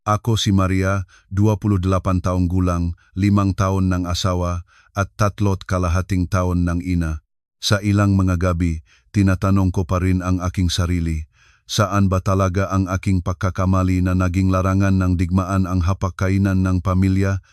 Ako si Maria, 28 taong gulang, 5 taon ng asawa at 3.5 taon ng ina. Sa ilang mga gabi, tinatanong ko pa rin ang aking sarili. Saan ba talaga ang aking pagkakamali na naging larangan ng digmaan ang hapagkainan ng pamilya?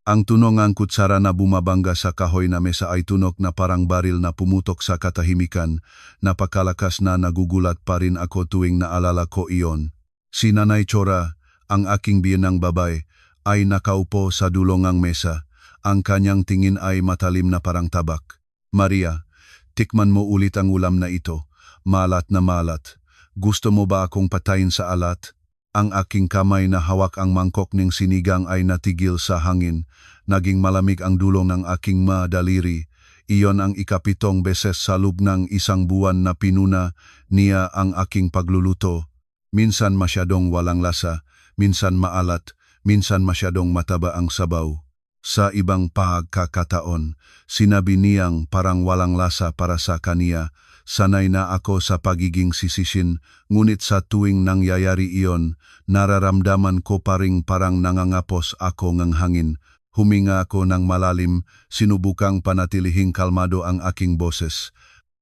Ang tunong ang kutsara na bumabangga sa kahoy na mesa ay tunok na parang baril na pumutok sa katahimikan. Napakalakas na nagugulat pa rin ako tuwing naalala ko iyon. Si Nanay Chora, ang aking biyenang babae, ay nakaupo sa dulong ng mesa. Ang kanyang tingin ay matalim na parang tabak. Maria, tikman mo ulit ang ulam na ito. Malat na malat. Gusto mo ba akong patayin sa alat? Ang aking kamay na hawak ang mangkok ng sinigang ay natigil sa hangin. Naging malamig ang dulong ng aking daliri. Iyon ang ikapitong beses sa loob ng isang buwan na pinuna niya ang aking pagluluto. Minsan masyadong walang lasa, minsan maalat, minsan masyadong mataba ang sabaw. Sa ibang pagkakataon, sinabi niyang parang walang lasa para sa kaniya. Sanay na ako sa pagiging sisisin, ngunit sa tuwing nangyayari iyon, nararamdaman ko pa ring parang nangangapos ako ng hangin. Huminga ako ng malalim, sinubukang panatilihing kalmado ang aking boses.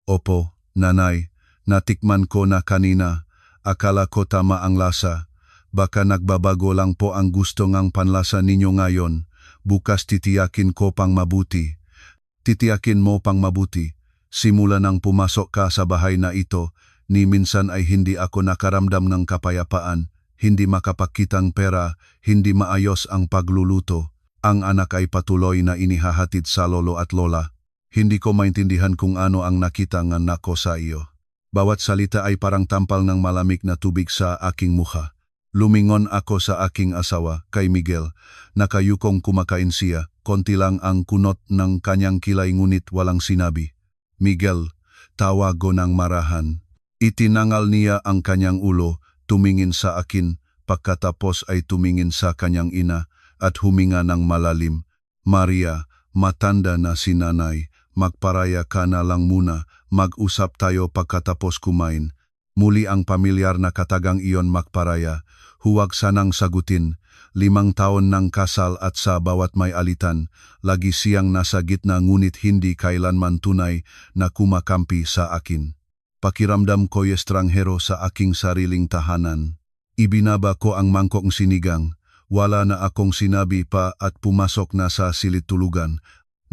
Opo, nanay, natikman ko na kanina. Akala ko tama ang lasa. Baka nagbabago lang po ang gusto ngang panlasa ninyo ngayon. Bukas titiyakin ko pang mabuti. Titiyakin mo pang mabuti. Simula nang pumasok ka sa bahay na ito, ni minsan ay hindi ako nakaramdam ng kapayapaan, hindi makapakitang pera, hindi maayos ang pagluluto. Ang anak ay patuloy na inihahatid sa lolo at lola. Hindi ko maintindihan kung ano ang nakita ng anak ko sa iyo. Bawat salita ay parang tampal ng malamig na tubig sa aking mukha. Lumingon ako sa aking asawa, kay Miguel. Nakayukong kumakain siya, konti lang ang kunot ng kanyang kilay ngunit walang sinabi. Miguel, tawag ko ng marahan. Itinangal niya ang kanyang ulo, tumingin sa akin, pagkatapos ay tumingin sa kanyang ina at huminga ng malalim. Maria, matanda na si nanay, magparaya ka na lang muna, mag-usap tayo pagkatapos kumain. Muli ang pamilyar na katagang iyon magparaya, huwag sanang sagutin. 5 taon ng kasal at sa bawat may alitan, lagi siyang nasa gitna ngunit hindi kailanman tunay na kumakampi sa akin. Pakiramdam ko'y estranghero sa aking sariling tahanan. Ibinaba ko ang mangkok sinigang, wala na akong sinabi pa at pumasok na sa silid tulugan.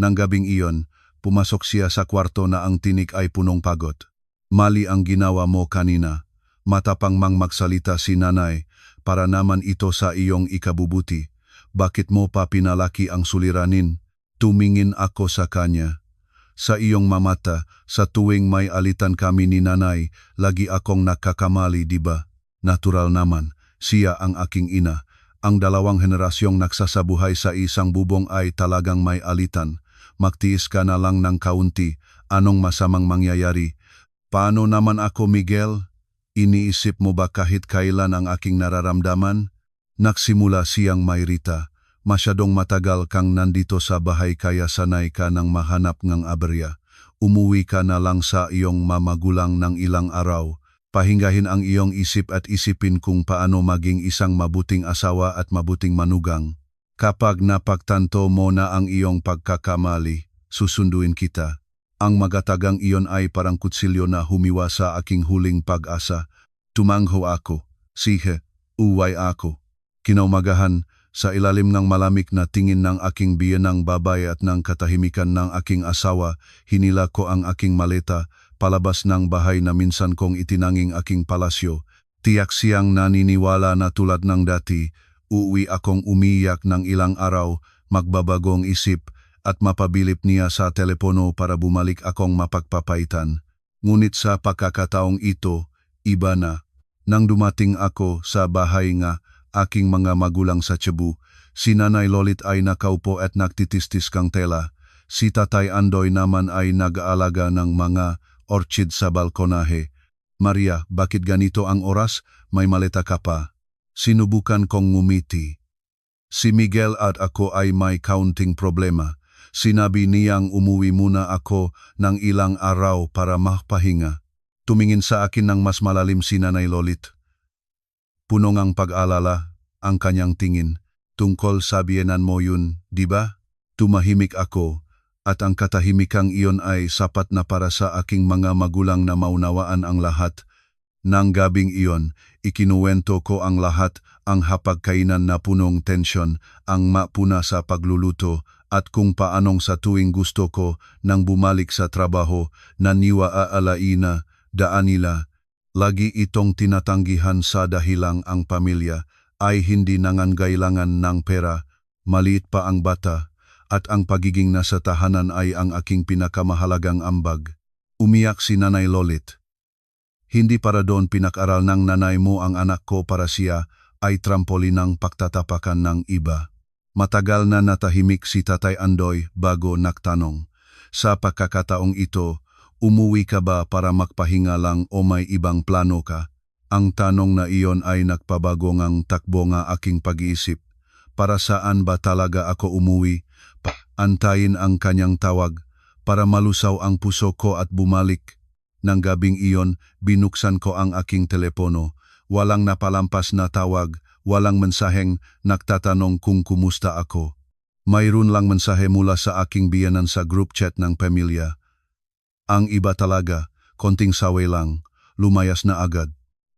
Nang gabing iyon, pumasok siya sa kwarto na ang tinik ay punong pagod. Mali ang ginawa mo kanina. Matapang mang magsalita si nanay, para naman ito sa iyong ikabubuti. Bakit mo pa pinalaki ang suliranin? Tumingin ako sa kanya. Sa iyong mamata, sa tuwing may alitan kami ni nanay, lagi akong nakakamali, diba? Natural naman, siya ang aking ina. Ang 2 henerasyong nagsasabuhay sa isang bubong ay talagang may alitan. Magtiis ka na lang ng kaunti, anong masamang mangyayari? Paano naman ako, Miguel? Iniisip mo ba kahit kailan ang aking nararamdaman? Nagsimula siyang mairita. Masyadong matagal kang nandito sa bahay kaya sanay ka nang mahanap ng aberya. Umuwi ka na lang sa iyong mamagulang ng ilang araw. Pahingahin ang iyong isip at isipin kung paano maging isang mabuting asawa at mabuting manugang. Kapag napagtanto mo na ang iyong pagkakamali, susunduin kita. Ang magatagang iyon ay parang kutsilyo na humiwa sa aking huling pag-asa. Tumangho ako. Sige, uway ako. Kinaumagahan, sa ilalim ng malamig na tingin ng aking biyenang babae at ng katahimikan ng aking asawa, hinila ko ang aking maleta, palabas ng bahay na minsan kong itinanging aking palasyo. Tiyak siyang naniniwala na tulad ng dati, uuwi akong umiyak ng ilang araw, magbabagong isip, at mapabilip niya sa telepono para bumalik akong mapagpapaitan. Ngunit sa pagkakataong ito, iba na. Nang dumating ako sa bahay nga, aking mga magulang sa Cebu, si Nanay Lolit ay nakaupo at nagtitistis kang tela. Si Tatay Andoy naman ay nag-aalaga ng mga orchid sa balkonahe. Maria, bakit ganito ang oras? May maleta ka pa. Sinubukan kong ngumiti. Si Miguel at ako ay may kaunting problema. Sinabi niyang umuwi muna ako ng ilang araw para mapahinga. Tumingin sa akin ng mas malalim si Nanay Lolit. Punong ang pag-alala, ang kanyang tingin. Tungkol sa biyenan mo yun, di ba? Tumahimik ako, at ang katahimikang iyon ay sapat na para sa aking mga magulang na maunawaan ang lahat. Nang gabing iyon, ikinuwento ko ang lahat, ang hapagkainan na punong tensyon, ang mapuna sa pagluluto, at kung paanong sa tuwing gusto ko nang bumalik sa trabaho, naniwa aalaina, daan nila. Lagi itong tinatanggihan sa dahilang ang pamilya ay hindi nangangailangan ng pera, maliit pa ang bata, at ang pagiging nasa tahanan ay ang aking pinakamahalagang ambag. Umiyak si Nanay Lolit. Hindi para doon pinag-aral ng nanay mo ang anak ko para siya ay trampolinang pagtatapakan ng iba. Matagal na natahimik si Tatay Andoy bago nagtanong. Sa pagkakataong ito, umuwi ka ba para magpahinga lang o may ibang plano ka? Ang tanong na iyon ay nagpabago ngang takbo nga aking pag-iisip. Para saan ba talaga ako umuwi? Antayin ang kanyang tawag para malusaw ang puso ko at bumalik. Nang gabing iyon, binuksan ko ang aking telepono. Walang napalampas na tawag, walang mensaheng nagtatanong kung kumusta ako. Mayroon lang mensahe mula sa aking biyenan sa group chat ng pamilya. Ang iba talaga, konting saway lang, lumayas na agad.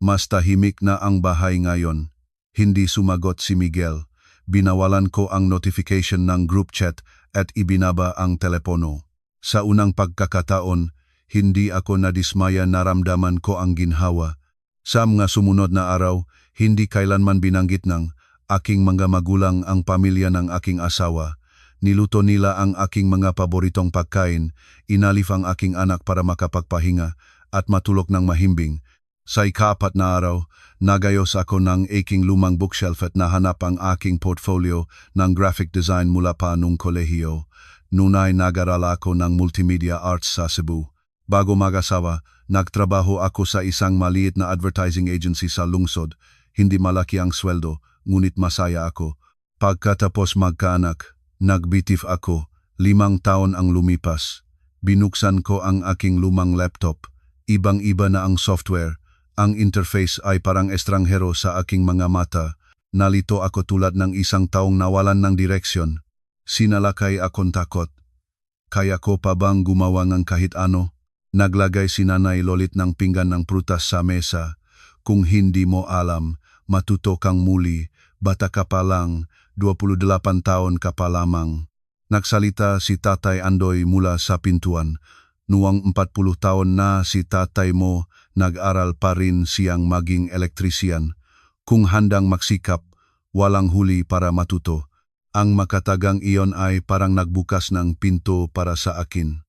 Mas tahimik na ang bahay ngayon. Hindi sumagot si Miguel. Binawalan ko ang notification ng group chat at ibinaba ang telepono. Sa unang pagkakataon, hindi ako nadismaya, naramdaman ko ang ginhawa. Sa mga sumunod na araw, hindi kailanman binanggit ng aking mga magulang ang pamilya ng aking asawa. Niluto nila ang aking mga paboritong pagkain, inalif ang aking anak para makapagpahinga at matulog ng mahimbing. Sa ika-4 na araw, nagayos ako ng aking lumang bookshelf at nahanap ang aking portfolio ng graphic design mula pa nung kolehiyo. Nunay nag-aral ako ng multimedia arts sa Cebu. Bago mag-asawa, nagtrabaho ako sa isang maliit na advertising agency sa lungsod. Hindi malaki ang sweldo, ngunit masaya ako. Pagkatapos magkaanak, nagbitif ako. 5 taon ang lumipas. Binuksan ko ang aking lumang laptop. Ibang-iba na ang software. Ang interface ay parang estranghero sa aking mga mata. Nalito ako tulad ng isang taong nawalan ng direksyon. Sinalakay akong takot. Kaya ko pa bang gumawa ng kahit ano? Naglagay si Nanay Lolit ng pinggan ng prutas sa mesa. Kung hindi mo alam, matuto kang muli. Bata ka pa lang, 28 taon ka pa lamang. Nagsalita si Tatay Andoy mula sa pintuan. Nuwang 40 taon na si tatay mo, nag-aral pa rin siyang maging elektrisyan. Kung handang magsikap, walang huli para matuto. Ang makatagang iyon ay parang nagbukas ng pinto para sa akin.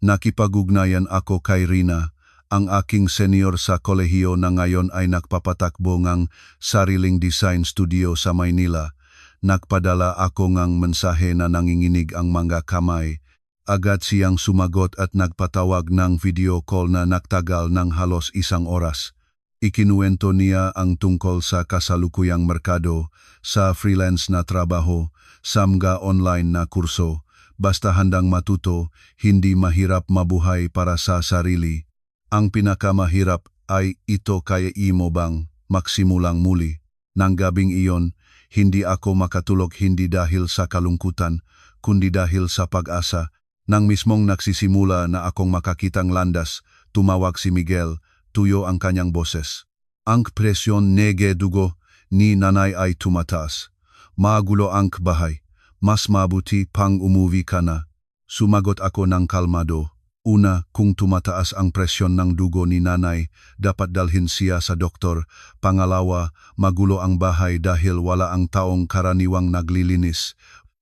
Nakipag-ugnayan ako kay Rina, ang aking senior sa kolehiyo na ngayon ay nagpapatakbo ngang sariling design studio sa Maynila. Nagpadala ako ngang mensahe na nanginginig ang mga kamay. Agad siyang sumagot at nagpatawag ng video call na nagtagal ng halos 1 oras. Ikinuwento niya ang tungkol sa kasalukuyang merkado, sa freelance na trabaho, sa mga online na kurso. Basta handang matuto, hindi mahirap mabuhay para sa sarili. Ang pinakamahirap ay ito, kaya imo bang magsimulang muli. Nang gabing iyon, hindi ako makatulog, hindi dahil sa kalungkutan, kundi dahil sa pag-asa. Nang mismong nagsisimula na akong makakitang landas, tumawag si Miguel, tuyo ang kanyang boses. Ang presyon nege dugo ni nanay ay tumataas. Magulo ang bahay. Mas mabuti pang umuwi ka na. Sumagot ako ng kalmado. Una, kung tumataas ang presyon ng dugo ni nanay, dapat dalhin siya sa doktor. Pangalawa, magulo ang bahay dahil wala ang taong karaniwang naglilinis.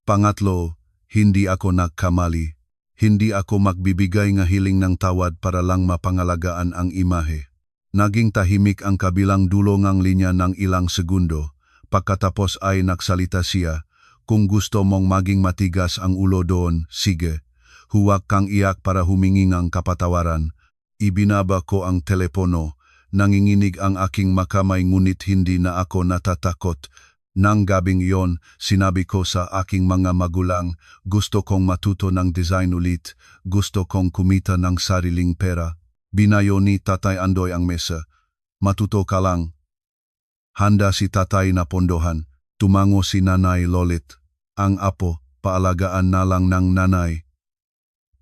Pangatlo, hindi ako nagkamali. Hindi ako magbibigay ng hiling ng tawad para lang mapangalagaan ang imahe. Naging tahimik ang kabilang dulo ng linya ng ilang segundo. Pagkatapos ay nagsalita siya, kung gusto mong maging matigas ang ulo doon, sige. Huwag kang iyak para humingi ng kapatawaran. Ibinaba ko ang telepono. Nanginginig ang aking makamay ngunit hindi na ako natatakot. Nang gabing iyon, sinabi ko sa aking mga magulang, gusto kong matuto ng design ulit, gusto kong kumita ng sariling pera. Binayo ni Tatay Andoy ang mesa. Matuto ka lang. Handa si Tatay na pondohan. Tumango si Nanay Lolit. Ang apo, paalagaan na lang ng nanay.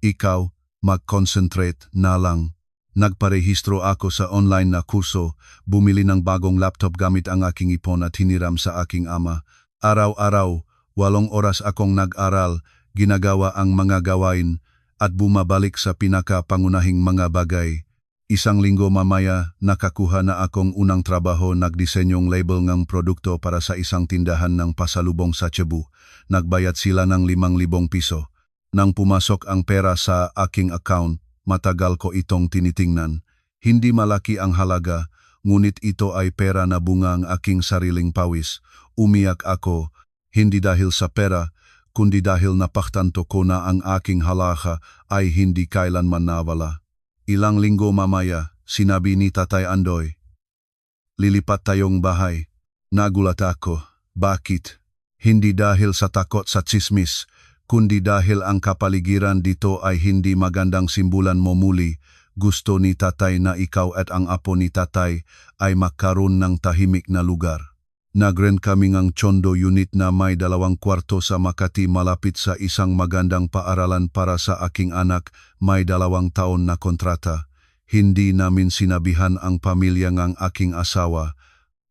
Ikaw, mag-concentrate na lang. Nagparehistro ako sa online na kurso, bumili ng bagong laptop gamit ang aking ipon at hiniram sa aking ama. Araw-araw, 8 oras akong nag-aral, ginagawa ang mga gawain, at bumabalik sa pinaka-pangunahing mga bagay. 1 linggo mamaya, nakakuha na akong unang trabaho, nagdisenyong label ng produkto para sa isang tindahan ng pasalubong sa Cebu. Nagbayad sila ng 5,000 piso. Nang pumasok ang pera sa aking account, matagal ko itong tinitingnan. Hindi malaki ang halaga, ngunit ito ay pera na bunga ang aking sariling pawis. Umiyak ako, hindi dahil sa pera, kundi dahil napaktanto ko na ang aking halaga ay hindi kailanman nawala. Ilang linggo mamaya, sinabi ni Tatay Andoy, "Lilipat tayong bahay." Nagulat ako. Bakit? Hindi dahil sa takot sa tsismis, kundi dahil ang kapaligiran dito ay hindi magandang simbulan mo muli. Gusto ni Tatay na ikaw at ang apo ni Tatay ay magkaroon ng tahimik na lugar. Nagrent kami ng Chondo unit na may 2 kwarto sa Makati malapit sa isang magandang paaralan para sa aking anak, may 2 taon na kontrata. Hindi namin sinabihan ang pamilya ng aking asawa.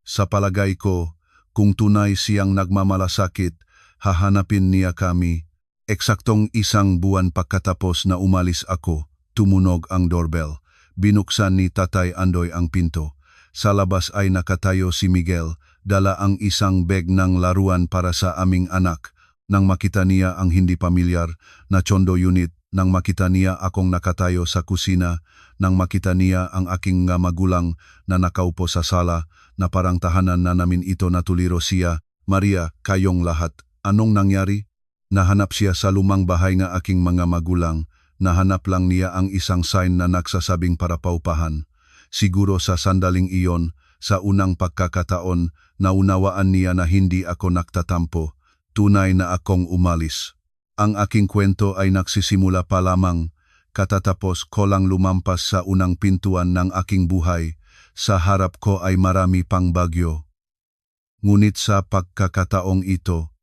Sa palagay ko, kung tunay siyang nagmamalasakit, hahanapin niya kami. Eksaktong 1 buwan pagkatapos na umalis ako, tumunog ang doorbell. Binuksan ni Tatay Andoy ang pinto. Sa labas ay nakatayo si Miguel, dala ang isang bag ng laruan para sa aming anak. Nang makita niya ang hindi pamilyar na Chondo unit, nang makita niya akong nakatayo sa kusina, nang makita niya ang aking magulang na nakaupo sa sala, na parang tahanan na namin ito, natuliro siya. "Maria, kayong lahat, anong nangyari?" Nahanap siya sa lumang bahay ng aking mga magulang. Nahanap lang niya ang isang sign na nagsasabing para paupahan. Siguro sa sandaling iyon, sa unang pagkakataon, naunawaan niya na hindi ako nagtatampo. Tunay na akong umalis. Ang aking kwento ay nagsisimula pa lamang. Katatapos ko lang lumampas sa unang pintuan ng aking buhay. Sa harap ko ay marami pang bagyo. Ngunit sa pagkakataong ito,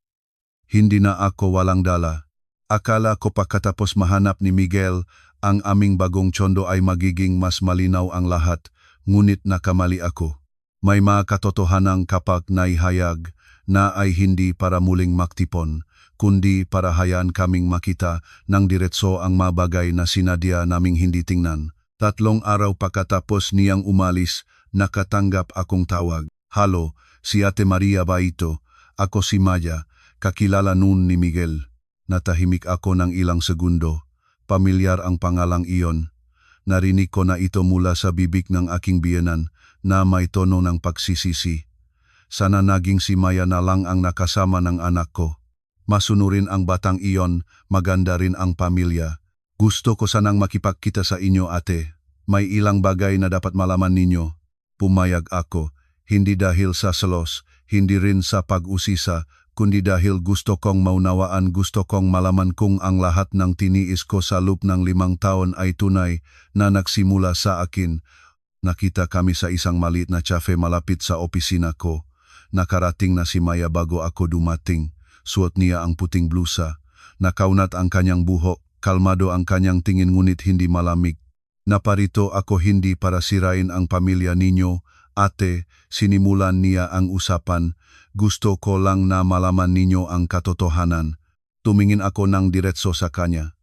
hindi na ako walang dala. Akala ko pagkatapos mahanap ni Miguel ang aming bagong Chondo ay magiging mas malinaw ang lahat, ngunit nakamali ako. May mga katotohanang kapag naihayag na ay hindi para muling maktipon, kundi para hayaan kaming makita ng diretso ang mga bagay na sinadya naming hindi tingnan. 3 araw pagkatapos niyang umalis, nakatanggap akong tawag. "Halo, si Ate Maria ba ito?" "Ako si Maya, kakilala nun ni Miguel." Natahimik ako ng ilang segundo. Pamilyar ang pangalang iyon. Narinig ko na ito mula sa bibig ng aking biyenan na may tono ng pagsisisi. Sana naging si Maya na lang ang nakasama ng anak ko. Masunurin ang batang iyon, maganda rin ang pamilya. "Gusto ko sanang makipagkita sa inyo, ate. May ilang bagay na dapat malaman ninyo." Pumayag ako, hindi dahil sa selos, hindi rin sa pag-usisa, kundi dahil gusto kong maunawaan, gusto kong malaman kung ang lahat ng tiniis ko sa loob ng 5 taon ay tunay na nagsimula sa akin. Nakita kami sa isang maliit na cafe malapit sa opisina ko. Nakarating na si Maya bago ako dumating. Suot niya ang puting blusa. Nakaunat ang kanyang buhok, kalmado ang kanyang tingin ngunit hindi malamig. "Naparito ako hindi para sirain ang pamilya ninyo, ate," sinimulan niya ang usapan. "Gusto ko lang na malaman ninyo ang katotohanan." Tumingin ako ng diretso sa kanya.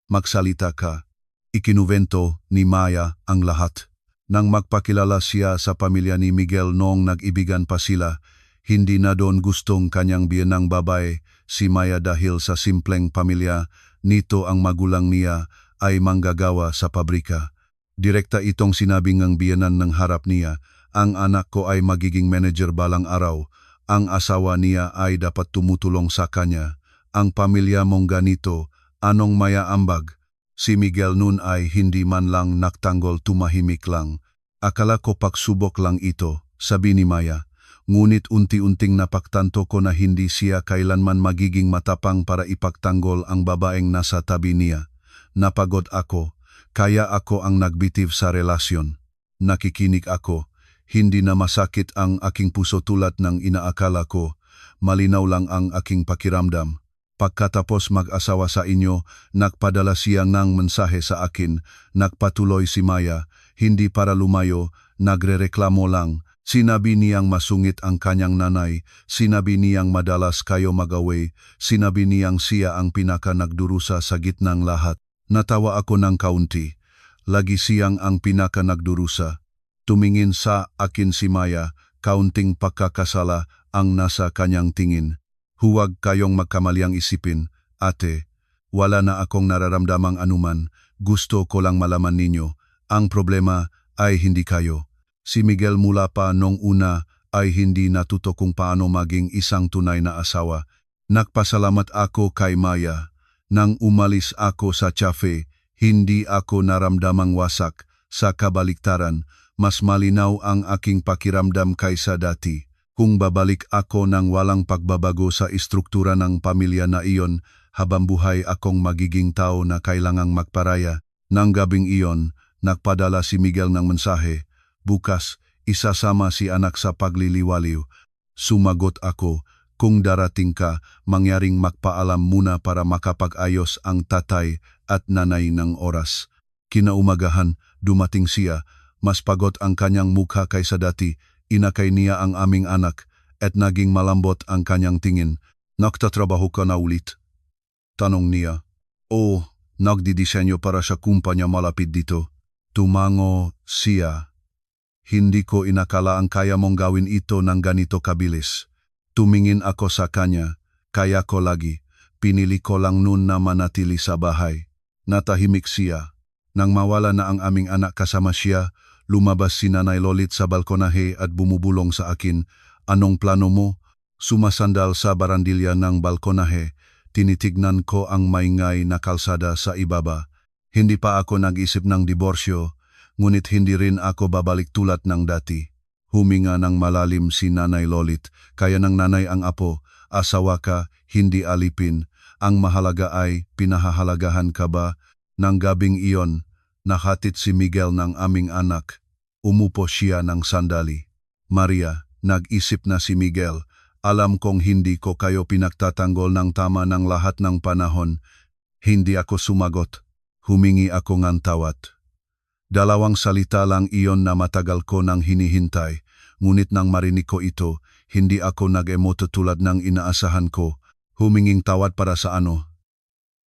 "Magsalita ka." Ikinuvento ni Maya ang lahat. Nang magpakilala siya sa pamilya ni Miguel noong nag-ibigan pa sila, hindi na doon gustong kanyang biyenang babae si Maya dahil sa simpleng pamilya nito ang magulang niya ay manggagawa sa pabrika. Direkta itong sinabi ng biyenan ng harap niya, "Ang anak ko ay magiging manager balang araw. Ang asawa niya ay dapat tumutulong sa kanya. Ang pamilya mong ganito, anong maya ambag?" Si Miguel nun ay hindi man lang naktanggol, tumahimik lang. "Akala ko pagsubok lang ito," sabi ni Maya. Ngunit unti-unting napaktanto ko na hindi siya kailanman magiging matapang para ipagtanggol ang babaeng nasa tabi niya. Napagod ako, kaya ako ang nagbitiw sa relasyon. Nakikinig ako, hindi na masakit ang aking puso tulad ng inaakala ko. malinaw lang ang aking pakiramdam. Pagkatapos mag-asawa sa inyo, nagpadala siya ng mensahe sa akin, nagpatuloy si Maya, hindi para lumayo, nagrereklamo lang. Sinabi niyang masungit ang kanyang nanay, sinabi niyang madalas kayo mag-away, sinabi niyang siya ang pinaka nagdurusa sa gitnang lahat. Natawa ako ng kaunti. Lagi siyang ang pinaka nagdurusa. Tumingin sa akin si Maya, kaunting pagkakasala ang nasa kanyang tingin. Huwag kayong magkamaliang isipin, ate. Wala na akong nararamdamang anuman, gusto ko lang malaman ninyo. Ang problema ay hindi kayo. Si Miguel mula pa nung una ay hindi natuto kung paano maging isang tunay na asawa. Nagpasalamat ako kay Maya. Nang umalis ako sa cafe, hindi ako naramdamang wasak. Sa kabaliktaran, mas malinaw ang aking pakiramdam kaysa dati. Kung babalik ako ng walang pagbabago sa istruktura ng pamilya na iyon, habang buhay akong magiging tao na kailangang magparaya. Nang gabing iyon, nagpadala si Miguel ng mensahe. Bukas, isasama si anak sa pagliliwaliw. Sumagot ako, kung darating ka, mangyaring magpaalam muna para makapag-ayos ang tatay at nanay ng oras. Kinaumagahan, dumating siya, mas pagod ang kanyang mukha kaysa dati, inakay niya ang aming anak, at naging malambot ang kanyang tingin. Nagtatrabaho ka na ulit? Tanong niya. Oo, nagdidisenyo para sa kumpanya malapit dito. Tumango siya. Hindi ko inakala ang kaya mong gawin ito ng ganito kabilis. Tumingin ako sa kanya, kaya ko lagi. Pinili ko lang noon na manatili sa bahay. Natahimik siya. Nang mawala na ang aming anak kasama siya, lumabas si Nanay Lolit sa balkonahe at bumubulong sa akin. Anong plano mo? Sumasandal sa barandilya ng balkonahe. Tinitignan ko ang maingay na kalsada sa ibaba. Hindi pa ako nag-isip ng diborsyo. Ngunit hindi rin ako babalik tulad ng dati. Huminga ng malalim si Nanay Lolit, kaya ng nanay ang apo, asawa ka, hindi alipin. Ang mahalaga ay, pinahahalagahan ka ba? Nang gabing iyon, nakatid si Miguel ng aming anak. Umupo siya ng sandali. Maria, nag-isip na si Miguel. Alam kong hindi ko kayo pinagtatanggol ng tama ng lahat ng panahon. Hindi ako sumagot. Humingi ako ng tawad. Dalawang salita lang iyon na matagal ko nang hinihintay, ngunit nang marinig ko ito, hindi ako nag-emoto tulad ng inaasahan ko. Huminging tawad para sa ano?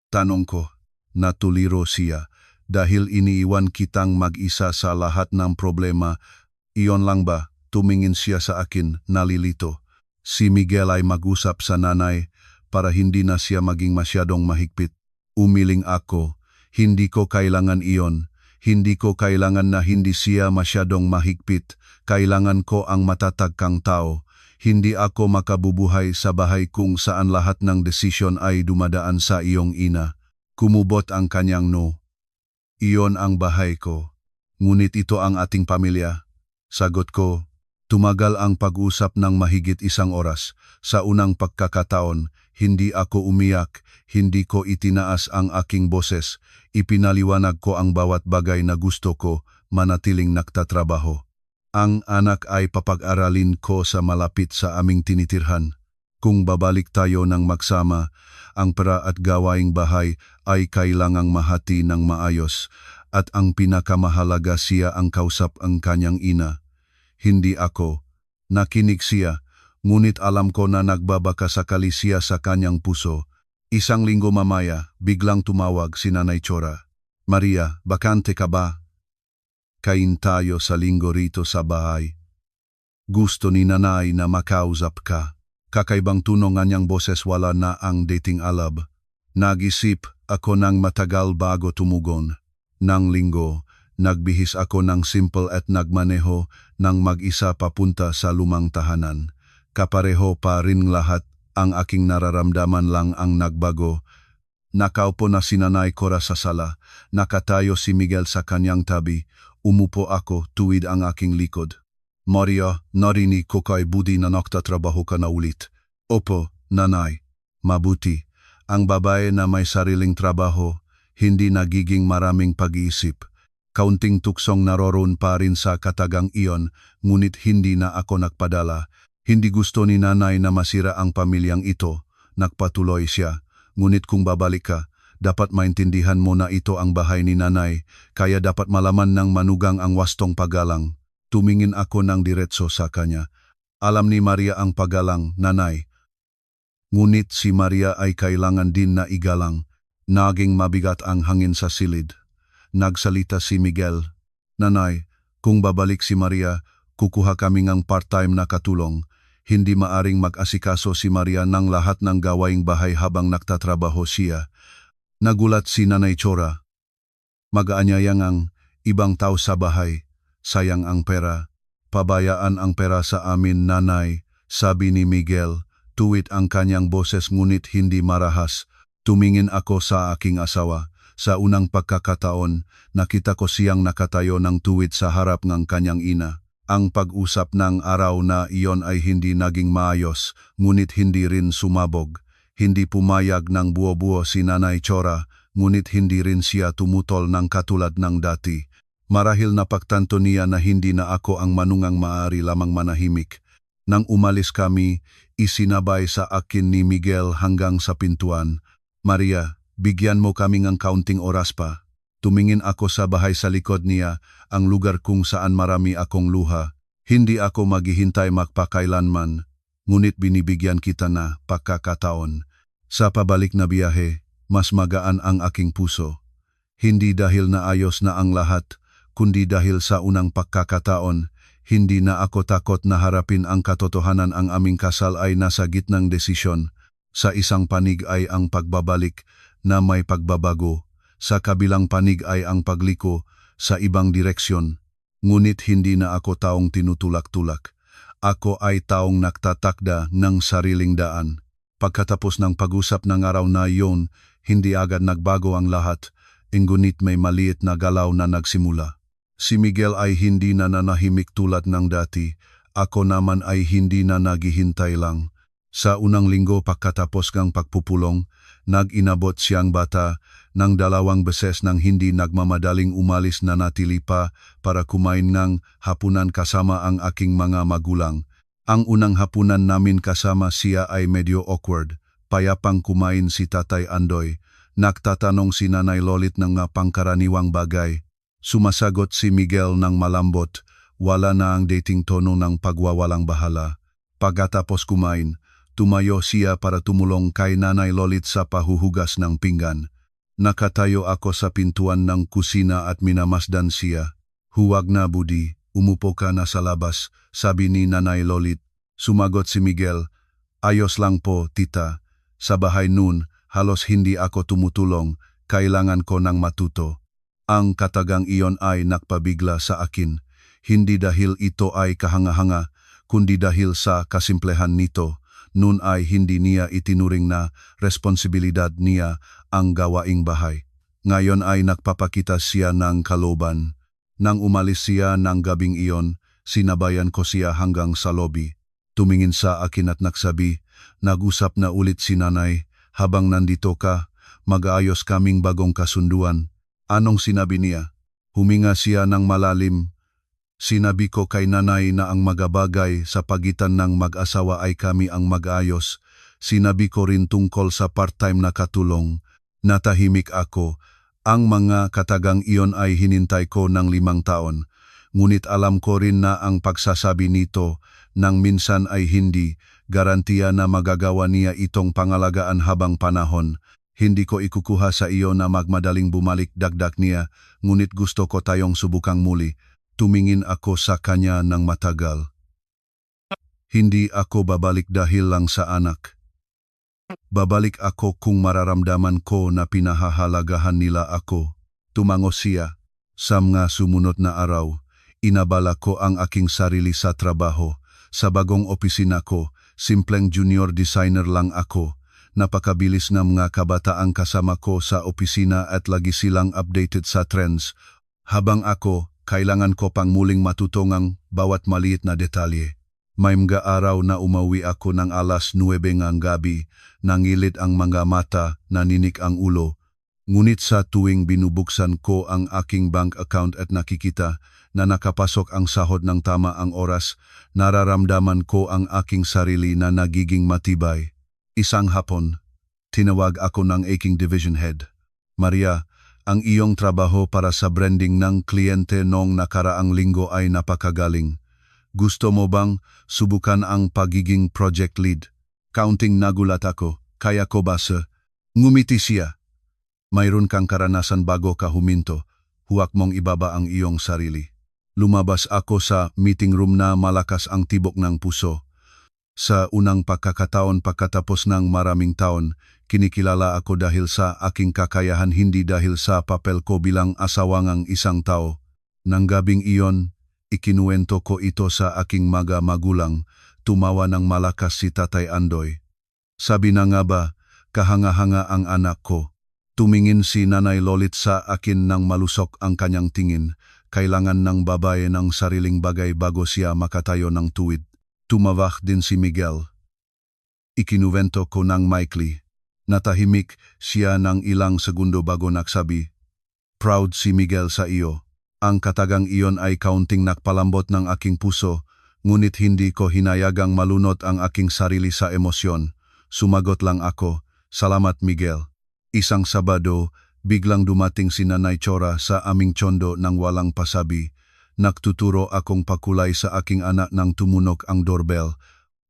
Tanong ko. Natuliro siya, dahil iniiwan kitang mag-isa sa lahat ng problema. Iyon lang ba? Tumingin siya sa akin, nalilito. Si Miguel ay mag-usap sa nanay para hindi na siya maging masyadong mahigpit. Umiling ako, hindi ko kailangan iyon. Hindi ko kailangan na hindi siya masyadong mahigpit. Kailangan ko ang matatag kang tao. Hindi ako makabubuhay sa bahay kung saan lahat ng desisyon ay dumadaan sa iyong ina. Kumubot ang kanyang no. Iyon ang bahay ko. Ngunit ito ang ating pamilya. Sagot ko. Tumagal ang pag-usap ng mahigit 1 oras. Sa unang pagkakataon, hindi ako umiyak, hindi ko itinaas ang aking boses. Ipinaliwanag ko ang bawat bagay na gusto ko, manatiling nagtatrabaho. Ang anak ay papag-aralin ko sa malapit sa aming tinitirhan. Kung babalik tayo ng magsama, ang pera at gawaing bahay ay kailangang mahati ng maayos, at ang pinakamahalaga siya ang kausap ang kanyang ina. Hindi ako. Nakinig siya, ngunit alam ko na nagbabaka sakali siya sa kanyang puso. 1 linggo mamaya, biglang tumawag si Nanay Chora. Maria, bakante ka ba? Kain tayo sa linggo rito sa bahay. Gusto ni Nanay na makausap ka. Kakaibang tunog niyang boses, wala na ang dating alab. Nag-isip ako ng matagal bago tumugon. Nang linggo, nagbihis ako ng simple at nagmaneho ng mag-isa papunta sa lumang tahanan. Kapareho pa rin lahat, ang aking nararamdaman lang ang nagbago. Nakaupo na si Nanay Cora sa sala, nakatayo si Miguel sa kanyang tabi, umupo ako tuwid ang aking likod. Maria, narinig ko kay Budi na nagtatrabaho ka na ulit. Opo, Nanay. Mabuti. Ang babae na may sariling trabaho, hindi nagiging maraming pag-iisip. Kaunting tuksong naroroon pa rin sa katagang iyon, ngunit hindi na ako nagpadala. Hindi gusto ni nanay na masira ang pamilyang ito, nagpatuloy siya. Ngunit kung babalik ka, dapat maintindihan mo na ito ang bahay ni nanay, kaya dapat malaman ng manugang ang wastong paggalang. Tumingin ako ng diretso sa kanya. Alam ni Maria ang paggalang, nanay. Ngunit si Maria ay kailangan din na igalang. Naging mabigat ang hangin sa silid. Nagsalita si Miguel. Nanay, kung babalik si Maria, kukuha kami ng part-time na katulong. Hindi maaring mag-asikaso si Maria ng lahat ng gawaing bahay habang nagtatrabaho siya. Nagulat si Nanay Chora. Mag-aanyayang ang ibang tao sa bahay. Sayang ang pera. Pabayaan ang pera sa amin, nanay, sabi ni Miguel. Tuwid ang kanyang boses ngunit hindi marahas. Tumingin ako sa aking asawa. Sa unang pagkakataon, nakita ko siyang nakatayo ng tuwid sa harap ng kanyang ina. Ang pag-usap ng araw na iyon ay hindi naging maayos, ngunit hindi rin sumabog. Hindi pumayag ng buo-buo si Nanay Chora, ngunit hindi rin siya tumutol ng katulad ng dati. Marahil napagtanto niya na hindi na ako ang manungang maaari lamang manahimik. Nang umalis kami, isinabay sa akin ni Miguel hanggang sa pintuan. Maria, bigyan mo kami ng kaunting oras pa. Tumingin ako sa bahay sa likod niya, ang lugar kung saan marami akong luha. Hindi ako maghihintay magpakailanman, ngunit binibigyan kita na pagkakataon. Sa pabalik na biyahe, mas magaan ang aking puso. Hindi dahil naayos na ang lahat, kundi dahil sa unang pagkakataon, hindi na ako takot na harapin ang katotohanan. Ang aming kasal ay nasa gitnang desisyon. Sa isang panig ay ang pagbabalik na may pagbabago. Sa kabilang panig ay ang pagliko sa ibang direksyon. Ngunit hindi na ako taong tinutulak-tulak. Ako ay taong nagtatakda ng sariling daan. Pagkatapos ng pag-usap ng araw na iyon, hindi agad nagbago ang lahat, ngunit may maliit na galaw na nagsimula. Si Miguel ay hindi na nanahimik tulad ng dati, ako naman ay hindi na naghihintay lang. Sa unang linggo pagkatapos ng pagpupulong, nag-inabot siyang bata ng 2 beses nang hindi nagmamadaling umalis na natili pa para kumain ng hapunan kasama ang aking mga magulang. Ang unang hapunan namin kasama siya ay medyo awkward. Payapang kumain si Tatay Andoy. Nagtatanong si Nanay Lolit ng pangkaraniwang bagay. Sumasagot si Miguel ng malambot. Wala na ang dating tono ng pagwawalang bahala. Pagkatapos kumain, tumayo siya para tumulong kay Nanay Lolit sa pahuhugas ng pinggan. Nakatayo ako sa pintuan ng kusina at minamasdan siya. Huwag na, Budi. Umupo ka na sa labas, sabi ni Nanay Lolit. Sumagot si Miguel, ayos lang po, tita. Sa bahay noon, halos hindi ako tumutulong, kailangan ko ng matuto. Ang katagang iyon ay nakpabigla sa akin. Hindi dahil ito ay kahanga-hanga, kundi dahil sa kasimplehan nito. Noon ay hindi niya itinuring na responsibilidad niya ang gawaing bahay. Ngayon ay nagpapakita siya ng kalooban. Nang umalis siya ng gabing iyon, sinabayan ko siya hanggang sa lobby. Tumingin sa akin at nagsabi, nag-usap na ulit si nanay, habang nandito ka, mag-aayos kaming bagong kasunduan. Anong sinabi niya? Huminga siya ng malalim. Sinabi ko kay nanay na ang magabagay sa pagitan ng mag-asawa ay kami ang mag-ayos. Sinabi ko rin tungkol sa part-time na katulong. Natahimik ako. Ang mga katagang iyon ay hinintay ko ng 5 taon. Ngunit alam ko rin na ang pagsasabi nito nang minsan ay hindi, garantiya na magagawa niya itong pangalagaan habang panahon. Hindi ko ikukuha sa iyo na magmadaling bumalik, dagdag niya, ngunit gusto ko tayong subukang muli. Tumingin ako sa kanya ng matagal. Hindi ako babalik dahil lang sa anak. Babalik ako kung mararamdaman ko na pinahahalagahan nila ako. Tumango siya. Sa mga sumunod na araw, inabala ko ang aking sarili sa trabaho. Sa bagong opisina ko, simpleng junior designer lang ako. Napakabilis ng mga kabataang kasama ko sa opisina at lagi silang updated sa trends. Habang ako, kailangan ko pang muling matutungang bawat maliit na detalye. May mga araw na umuwi ako ng alas 9 ng gabi, nangilid ang mga mata, naninik ang ulo. Ngunit sa tuwing binubuksan ko ang aking bank account at nakikita na nakapasok ang sahod ng tama ang oras, nararamdaman ko ang aking sarili na nagiging matibay. Isang hapon, tinawag ako ng aking division head. Maria, ang iyong trabaho para sa branding ng kliyente noong nakaraang linggo ay napakagaling. Gusto mo bang subukan ang pagiging project lead? Counting nagulat ako, kaya ko ba sir? Ngumiti siya. Mayroon kang karanasan bago ka huminto, huwag mong ibaba ang iyong sarili. Lumabas ako sa meeting room na malakas ang tibok ng puso. Sa unang pagkakataon pagkatapos ng maraming taon, kinikilala ako dahil sa aking kakayahan hindi dahil sa papel ko bilang asawangang isang tao. Nang gabing iyon, ikinuwento ko ito sa aking mga magulang, tumawa ng malakas si Tatay Andoy. Sabi na nga ba, kahanga-hanga ang anak ko. Tumingin si Nanay Lolit sa akin nang malusok ang kanyang tingin. Kailangan ng babae ng sariling bagay bago siya makatayo ng tuwid. Tumawak din si Miguel. Ikinuwento ko ng maikli. Natahimik siya ng ilang segundo bago nagsabi, "Proud si Miguel sa iyo." Ang katagang iyon ay kaunting nakpalambot ng aking puso, ngunit hindi ko hinayagang malunot ang aking sarili sa emosyon. Sumagot lang ako, "Salamat Miguel." Isang Sabado, biglang dumating si Nanay Chora sa aming tsondo nang walang pasabi. Nagtuturo akong pakulay sa aking anak nang tumunog ang doorbell.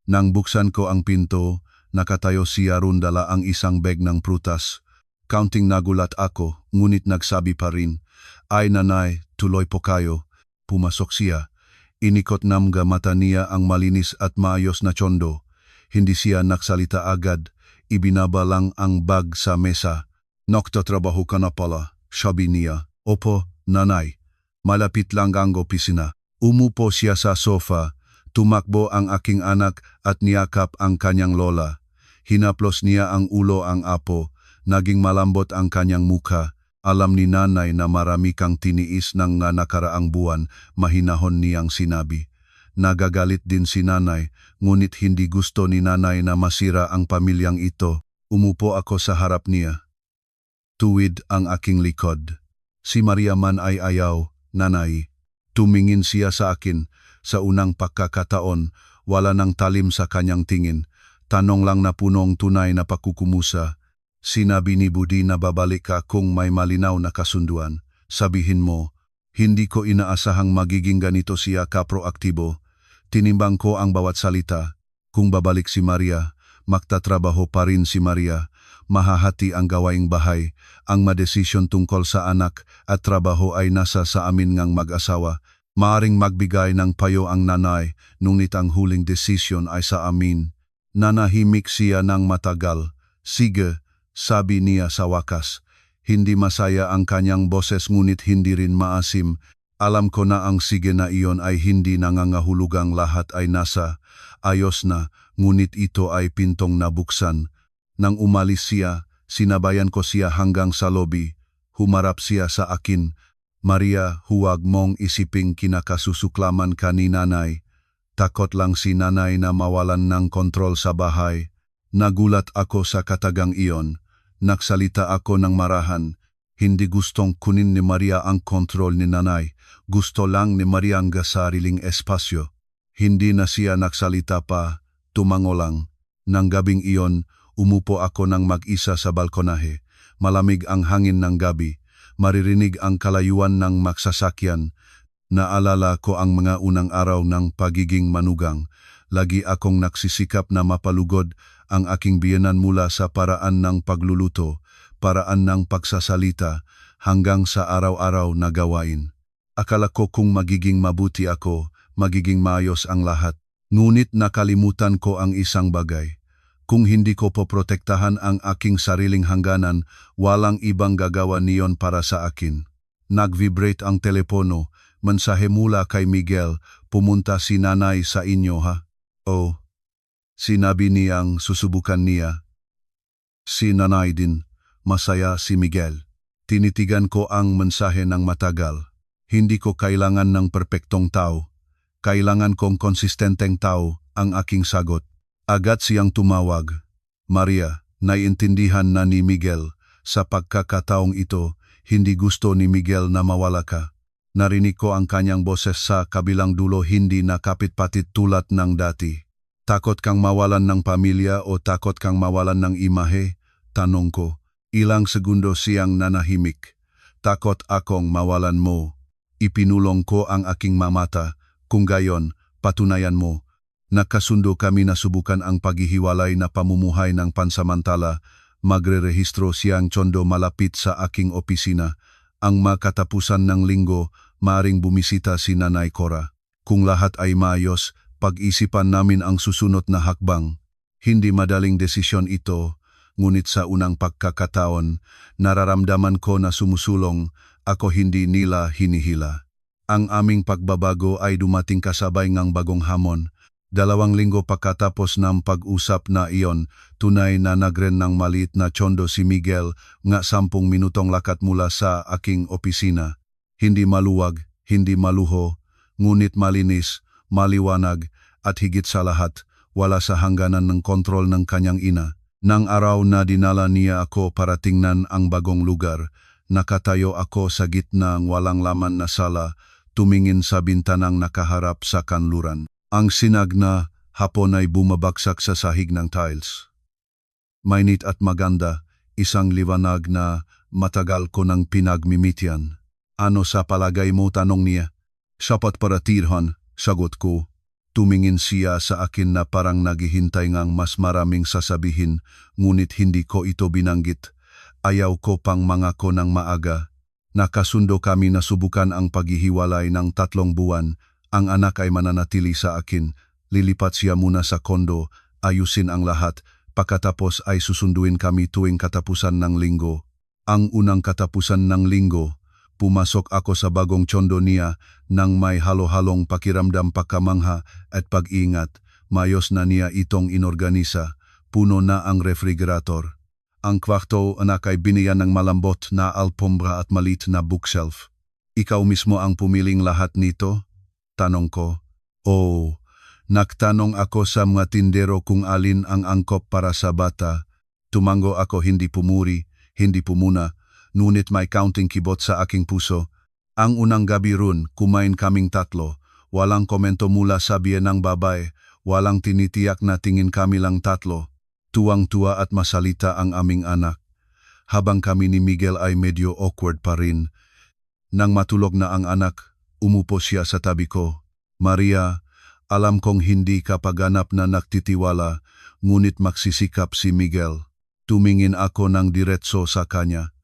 Nang buksan ko ang pinto, nakatayo siya ron dala ang isang bag ng prutas. Counting nagulat ako, ngunit nagsabi pa rin, "Ay nanay, tuloy po kayo." Pumasok siya. Inikot namga mata niya ang malinis at maayos na tsondo. Hindi siya nagsalita agad. Ibinaba lang ang bag sa mesa. "Nagtatrabaho ka na pala," sabi niya. "Opo, nanay. Malapit lang ang opisina." Umupo siya sa sofa. Tumakbo ang aking anak at niyakap ang kanyang lola. Hinaplos niya ang ulo ang apo. Naging malambot ang kanyang mukha. Alam ni nanay na marami kang tiniis ng nakaraang buwan, mahinahon niyang sinabi. Nagagalit din si nanay, ngunit hindi gusto ni nanay na masira ang pamilyang ito. Umupo ako sa harap niya. Tuwid ang aking likod. Si Maria man ay ayaw, "Nanay." Tumingin siya sa akin. Sa unang pagkakataon, wala nang talim sa kanyang tingin. Tanong lang na punong tunay na pakukumusa. Sinabi ni Budi na babalik ka kung may malinaw na kasunduan. Sabihin mo, hindi ko inaasahang magiging ganito siya kaproaktibo. Tinimbang ko ang bawat salita. Kung babalik si Maria, magtatrabaho pa rin si Maria. Mahahati ang gawaing bahay. Ang madesisyon tungkol sa anak at trabaho ay nasa sa amin ngang mag-asawa. Maaring magbigay ng payo ang nanay, ngunit ang huling desisyon ay sa amin. Nanahimik siya ng matagal. "Sige," sabi niya sa wakas. Hindi masaya ang kanyang boses ngunit hindi rin maasim. Alam ko na ang sige na iyon ay hindi nangangahulugang lahat ay nasa ayos na, ngunit ito ay pintong nabuksan. Nang umalis siya, sinabayan ko siya hanggang sa lobby. Humarap siya sa akin. "Maria, huwag mong isiping kinakasusuklaman ka ni nanay. Takot lang si nanay na mawalan ng kontrol sa bahay." Nagulat ako sa katagang iyon. Nagsalita ako ng marahan. Hindi gustong kunin ni Maria ang kontrol ni nanay. Gusto lang ni Maria ang sariling espasyo. Hindi na siya nagsalita pa, tumango lang. Nang gabing iyon, umupo ako ng mag-isa sa balkonahe. Malamig ang hangin ng gabi. Maririnig ang kalayuan ng magsasakyan. Naalala ko ang mga unang araw ng pagiging manugang. Lagi akong nagsisikap na mapalugod ang aking biyenan mula sa paraan ng pagluluto, paraan ng pagsasalita, hanggang sa araw-araw na gawain. Akala ko kung magiging mabuti ako, magiging maayos ang lahat. Ngunit nakalimutan ko ang isang bagay. Kung hindi ko poprotektahan ang aking sariling hangganan, walang ibang gagawa niyon para sa akin. Nag-vibrate ang telepono, mensahe mula kay Miguel, "Pumunta si nanay sa inyo ha?" "Oh." Sinabi niyang susubukan niya. Si nanay din, masaya si Miguel. Tinitigan ko ang mensahe ng matagal. Hindi ko kailangan ng perpektong tao. Kailangan kong konsistenteng tao ang aking sagot. Agad siyang tumawag. "Maria, naiintindihan na ni Miguel. Sa pagkakataong ito, hindi gusto ni Miguel na mawala ka. Narinig ko ang kanyang boses sa kabilang dulo, hindi na kapit-patit tulad ng dati. Takot kang mawalan ng pamilya o takot kang mawalan ng imahe? Tanong ko. Ilang segundo siyang nanahimik. Takot akong mawalan mo. Ipinulong ko ang aking mamata. Kung gayon, patunayan mo. Nakasundo kami na subukan ang paghihiwalay na pamumuhay ng pansamantala. Magrerehistro siyang tsondo malapit sa aking opisina. Ang makatapusan ng linggo, maaring bumisita si Nanay Cora. Kung lahat ay maayos, pag-isipan namin ang susunod na hakbang. Hindi madaling desisyon ito, ngunit sa unang pagkakataon, nararamdaman ko na sumusulong, ako hindi nila hinihila. Ang aming pagbabago ay dumating kasabay ng bagong hamon. 2 linggo pagkatapos ng pag-usap na iyon, tunay na nagren ng maliit na tsondo si Miguel nga 10 minutong lakad mula sa aking opisina. Hindi maluwag, hindi maluho, ngunit malinis, maliwanag, at higit sa lahat, wala sa hangganan ng kontrol ng kanyang ina. Nang araw na dinala niya ako para tingnan ang bagong lugar, nakatayo ako sa gitna ng walang laman na sala, tumingin sa bintanang nakaharap sa kanluran. Ang sinag na hapon ay bumabagsak sa sahig ng tiles. Mainit at maganda, isang liwanag na matagal ko nang pinagmimitian. Ano sa palagay mo, tanong niya? Sapat para tirhan, sagot ko. Tumingin siya sa akin na parang naghihintay ngang mas maraming sasabihin, ngunit hindi ko ito binanggit. Ayaw ko pang mangako ng maaga. Nakasundo kami na subukan ang paghihiwalay ng 3 buwan. Ang anak ay mananatili sa akin. Lilipat siya muna sa kondo, ayusin ang lahat, pagkatapos ay susunduin kami tuwing katapusan ng linggo. Ang unang katapusan ng linggo, pumasok ako sa bagong tsondo niya nang may halo-halong pakiramdam pagkamangha at pag-ingat. Mayos na niya itong inorganisa, puno na ang refrigerator. Ang kwarto anak ay biniyan ng malambot na alpombra at malit na bookshelf. Ikaw mismo ang pumiling lahat nito? Tanong ko. Oo. Nagtanong ako sa mga tindero kung alin ang angkop para sa bata. Tumango ako, hindi pumuri, hindi pumuna, ngunit may counting kibot sa aking puso. Ang unang gabi ron, kumain kaming 3. Walang komento mula sa biye ng babae, walang tinitiyak na tingin kami lang 3. Tuwang-tuwa at masalita ang aming anak. Habang kami ni Miguel ay medyo awkward pa rin. Nang matulog na ang anak, umupo siya sa tabi ko. Maria, alam kong hindi ka paganap na nagtitiwala, ngunit magsisikap si Miguel. Tumingin ako ng diretso sa kanya.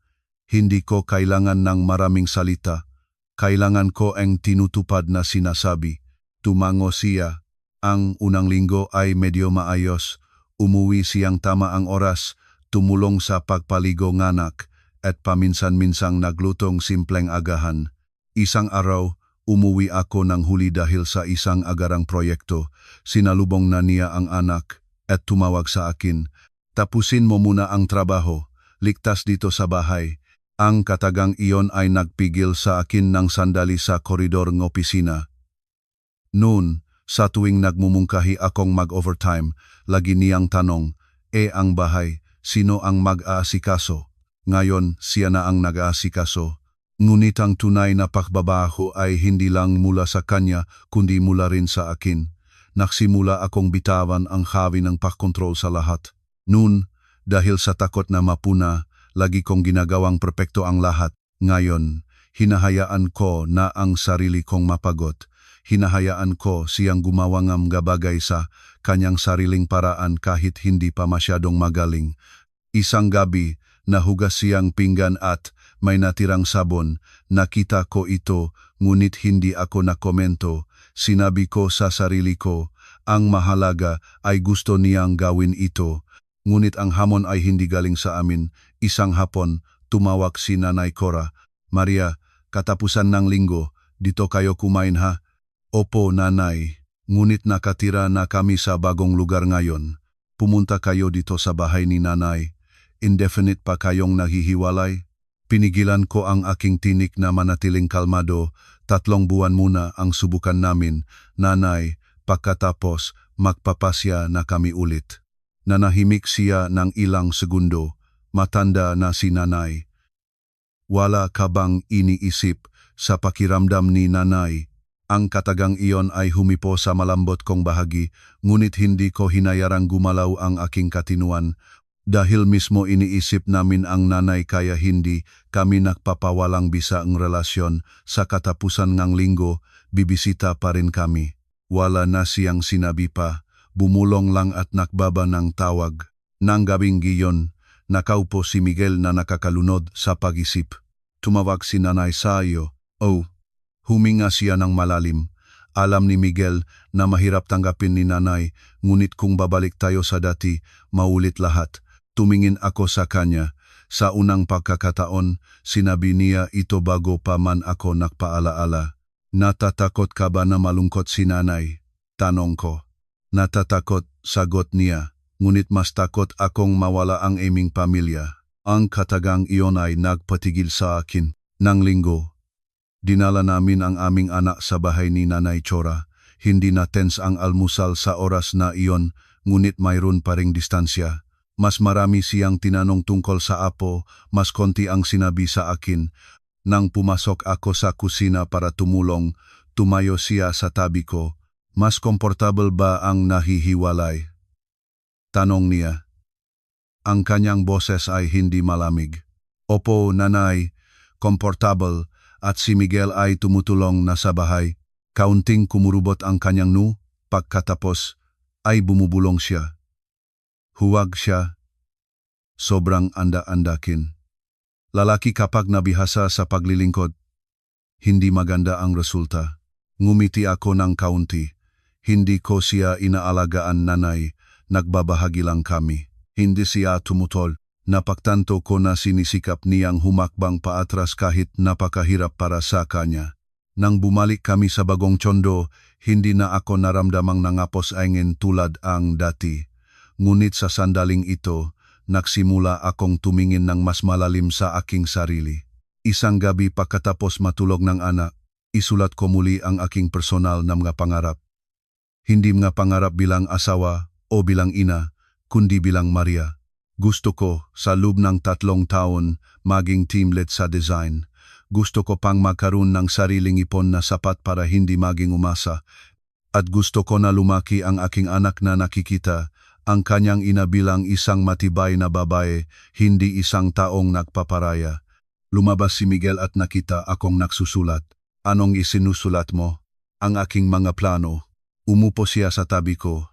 Hindi ko kailangan ng maraming salita. Kailangan ko ang tinutupad na sinasabi. Tumango siya. Ang unang linggo ay medyo maayos. Umuwi siyang tama ang oras, tumulong sa pagpaligo ng anak, at paminsan-minsang naglutong simpleng agahan. Isang araw, umuwi ako ng huli dahil sa isang agarang proyekto. Sinalubong na niya ang anak at tumawag sa akin. Tapusin mo muna ang trabaho, ligtas dito sa bahay. Ang katagang iyon ay nagpigil sa akin ng sandali sa koridor ng opisina. Noon, sa tuwing nagmumungkahi akong mag-overtime, lagi niyang tanong, ang bahay, sino ang mag-aasikaso? Ngayon, siya na ang nag-aasikaso. Ngunit ang tunay na pagbabaho ay hindi lang mula sa kanya, kundi mula rin sa akin. Nagsimula akong bitawan ang hawi ng pagkontrol sa lahat. Noon, dahil sa takot na mapuna, lagi kong ginagawang perpekto ang lahat. Ngayon, hinahayaan ko na ang sarili kong mapagot. Hinahayaan ko siyang gumawa ng bagay sa kanyang sariling paraan kahit hindi pa masyadong magaling. Isang gabi, nahugas siyang pinggan at may natirang sabon. Nakita ko ito, ngunit hindi ako nakomento. Sinabi ko sa sarili ko, ang mahalaga ay gusto niyang gawin ito. Ngunit ang hamon ay hindi galing sa amin. Isang hapon, tumawag si Nanay Cora. Maria, katapusan ng linggo, dito kayo kumain ha? Opo, Nanay. Ngunit nakatira na kami sa bagong lugar ngayon. Pumunta kayo dito sa bahay ni Nanay. Indefinite pa kayong nahihiwalay? Pinigilan ko ang aking tinik na manatiling kalmado. 3 buwan muna ang subukan namin. Nanay, pagkatapos magpapasya na kami ulit. Nanahimik siya ng ilang segundo. Matanda na si nanay. Wala ka bang iniisip sa pakiramdam ni nanay? Ang katagang iyon ay humipo sa malambot kong bahagi, ngunit hindi ko hinayarang gumalaw ang aking katinuan. Dahil mismo iniisip namin ang nanay kaya hindi kami nagpapawalang bisa ang relasyon. Sa katapusan ng linggo, bibisita pa rin kami. Wala na siyang sinabi pa, bumulong lang at nakbaba ng tawag. Nang gabing giyon, nakaupo si Miguel na nakakalunod sa pag-isip. Tumawag si nanay sa iyo. Oh, huminga siya ng malalim. Alam ni Miguel na mahirap tanggapin ni nanay, ngunit kung babalik tayo sa dati, maulit lahat. Tumingin ako sa kanya. Sa unang pagkakataon, sinabi niya ito bago pa man ako nagpaalaala. Natatakot ka ba na malungkot si nanay? Tanong ko. Natatakot, sagot niya. Ngunit mas takot akong mawala ang aming pamilya. Ang katagang iyon ay nagpatigil sa akin. Nang linggo, dinala namin ang aming anak sa bahay ni Nanay Chora. Hindi na tense ang almusal sa oras na iyon, ngunit mayroon pa ring distansya. Mas marami siyang tinanong tungkol sa apo, mas konti ang sinabi sa akin. Nang pumasok ako sa kusina para tumulong, tumayo siya sa tabi ko. Mas komportable ba ang nahihiwalay? Tanong niya. Ang kanyang boses ay hindi malamig. Opo, nanay, komportable, at si Miguel ay tumutulong na sa bahay. Kaunting kumurubot ang kanyang pagkatapos ay bumubulong siya. Huwag siya. Sobrang anda-andakin. Lalaki kapag nabihasa sa paglilingkod, hindi maganda ang resulta. Ngumiti ako ng kaunti. Hindi ko siya inaalagaan, nanay, nagbabahagi lang kami. Hindi siya tumutol. Napagtanto ko na sinisikap niyang humakbang paatras kahit napakahirap para sa kanya. Nang bumalik kami sa bagong tsondo, hindi na ako naramdamang nangapos angin tulad ang dati. Ngunit sa sandaling ito, nagsimula akong tumingin ng mas malalim sa aking sarili. Isang gabi pagkatapos matulog ng anak, isulat ko muli ang aking personal na mga pangarap. Hindi mga pangarap bilang asawa o bilang ina, kundi bilang Maria. Gusto ko sa loob ng 3 taon maging team lead sa design. Gusto ko pang magkaroon ng sariling ipon na sapat para hindi maging umasa. At gusto ko na lumaki ang aking anak na nakikita ang kanyang ina bilang isang matibay na babae, hindi isang taong nagpaparaya. Lumabas si Miguel at nakita akong nagsusulat. Anong isinusulat mo? Ang aking mga plano. Umupo siya sa tabi ko.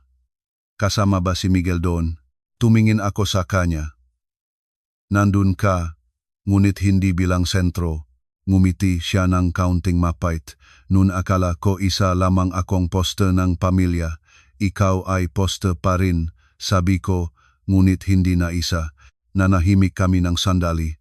Kasama ba si Miguel doon? Tumingin ako sa kanya. Nandun ka, ngunit hindi bilang sentro. Ngumiti siya ng kaunting mapait. Noon akala ko isa lamang akong poster ng pamilya. Ikaw ay poster pa rin, sabi ko, ngunit hindi na isa. Nanahimik kami ng sandali.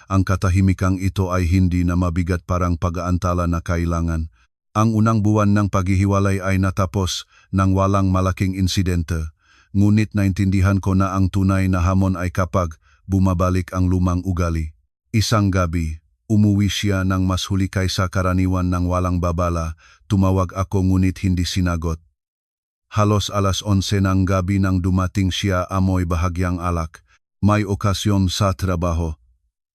Ang katahimikang ito ay hindi na mabigat parang pag-aantala na kailangan. Ang unang buwan ng paghihiwalay ay natapos nang walang malaking insidente. Ngunit naintindihan ko na ang tunay na hamon ay kapag bumabalik ang lumang ugali. Isang gabi, umuwi siya ng mas huli kaysa karaniwan ng walang babala. Tumawag ako ngunit hindi sinagot. Halos alas 11 ng gabi nang dumating siya, amoy bahagyang alak. May okasyon sa trabaho.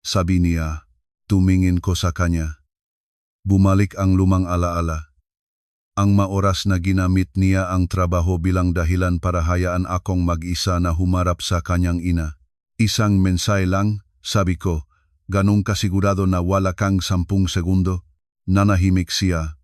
Sabi niya. Tumingin ko sa kanya. Bumalik ang lumang alaala. Ang maoras na ginamit niya ang trabaho bilang dahilan para hayaan akong mag-isa na humarap sa kanyang ina. Isang mensahe lang, sabi ko. Ganong kasigurado na wala kang 10 segundo? Nanahimik siya.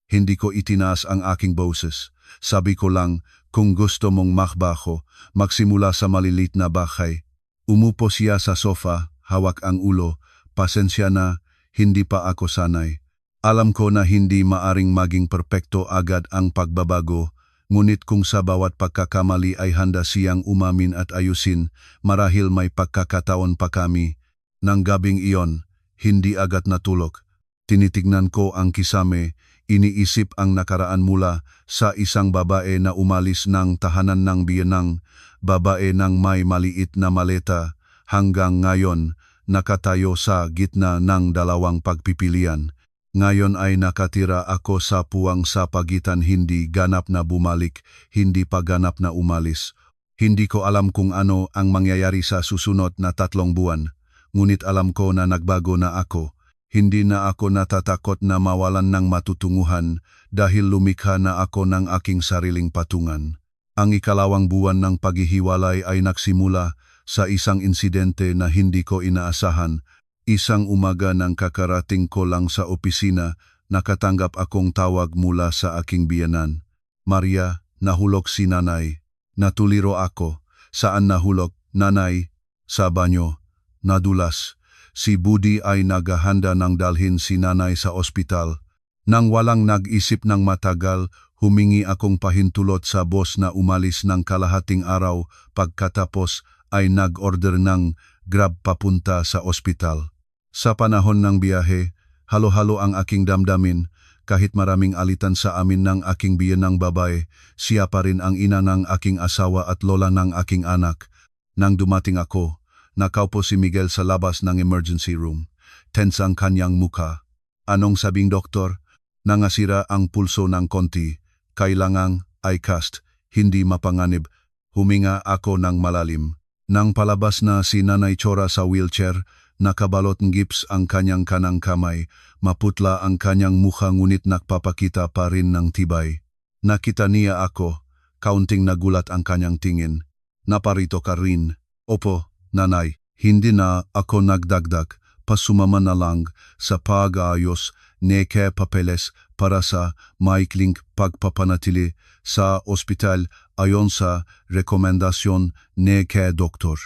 Hindi ko itinaas ang aking boses. Sabi ko lang, kung gusto mong makbaho, magsimula sa malilit na bahay. Umupo siya sa sofa, hawak ang ulo. Pasensya na, hindi pa ako sanay. Alam ko na hindi maaring maging perpekto agad ang pagbabago, ngunit kung sa bawat pagkakamali ay handa siyang umamin at ayusin, marahil may pagkakataon pa kami. Nang gabing iyon, hindi agad natulog. Tinitignan ko ang kisame, iniisip ang nakaraan mula sa isang babae na umalis ng tahanan ng biyenang, babae ng may maliit na maleta, hanggang ngayon nakatayo sa gitna ng dalawang pagpipilian. Ngayon ay nakatira ako sa puwang sa pagitan, hindi ganap na bumalik, hindi pa ganap na umalis. Hindi ko alam kung ano ang mangyayari sa susunod na 3 buwan, ngunit alam ko na nagbago na ako. Hindi na ako natatakot na mawalan ng matutunguhan dahil lumikha na ako ng aking sariling patungan. Ang 2 buwan ng paghihiwalay ay nagsimula sa isang insidente na hindi ko inaasahan. Isang umaga nang kakarating ko lang sa opisina, nakatanggap akong tawag mula sa aking biyenan. Maria, nahulog si nanay. Natuliro ako. Saan nahulog, nanay? Sa banyo. Nadulas. Si Budi ay naghahanda ng dalhin si nanay sa ospital. Nang walang nag-isip ng matagal, humingi akong pahintulot sa boss na umalis ng kalahating araw, pagkatapos ay nag-order ng Grab papunta sa ospital. Sa panahon ng biyahe, halo-halo ang aking damdamin. Kahit maraming alitan sa amin ng aking biyenang babae, siya pa rin ang ina ng aking asawa at lola ng aking anak. Nang dumating ako, nakaupo si Miguel sa labas ng emergency room. Tense ang kanyang mukha. Anong sabing doktor? Nangasira ang pulso ng konti. Kailangang i-cast, hindi mapanganib. Huminga ako ng malalim. Nang palabas na si Nanay Chora sa wheelchair, nakabalot ng gips ang kanyang kanang kamay, maputla ang kanyang mukha ngunit nagpapakita pa rin ng tibay. Nakita niya ako, kaunting nagulat ang kanyang tingin. Naparito ka rin. Opo, nanay, hindi na ako nagdagdag, pasumama na lang sa pag-aayos neke papeles para sa maikling pagpapanatili sa ospital ayon sa rekomendasyon neke doktor.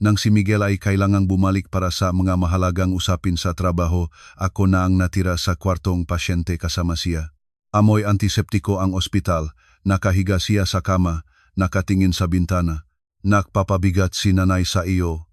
Nang si Miguel ay kailangang bumalik para sa mga mahalagang usapin sa trabaho, ako na ang natira sa kwartong pasyente kasama siya. Amoy antiseptiko ang ospital, nakahiga siya sa kama, nakatingin sa bintana. Nagpapabigat si nanay sa iyo.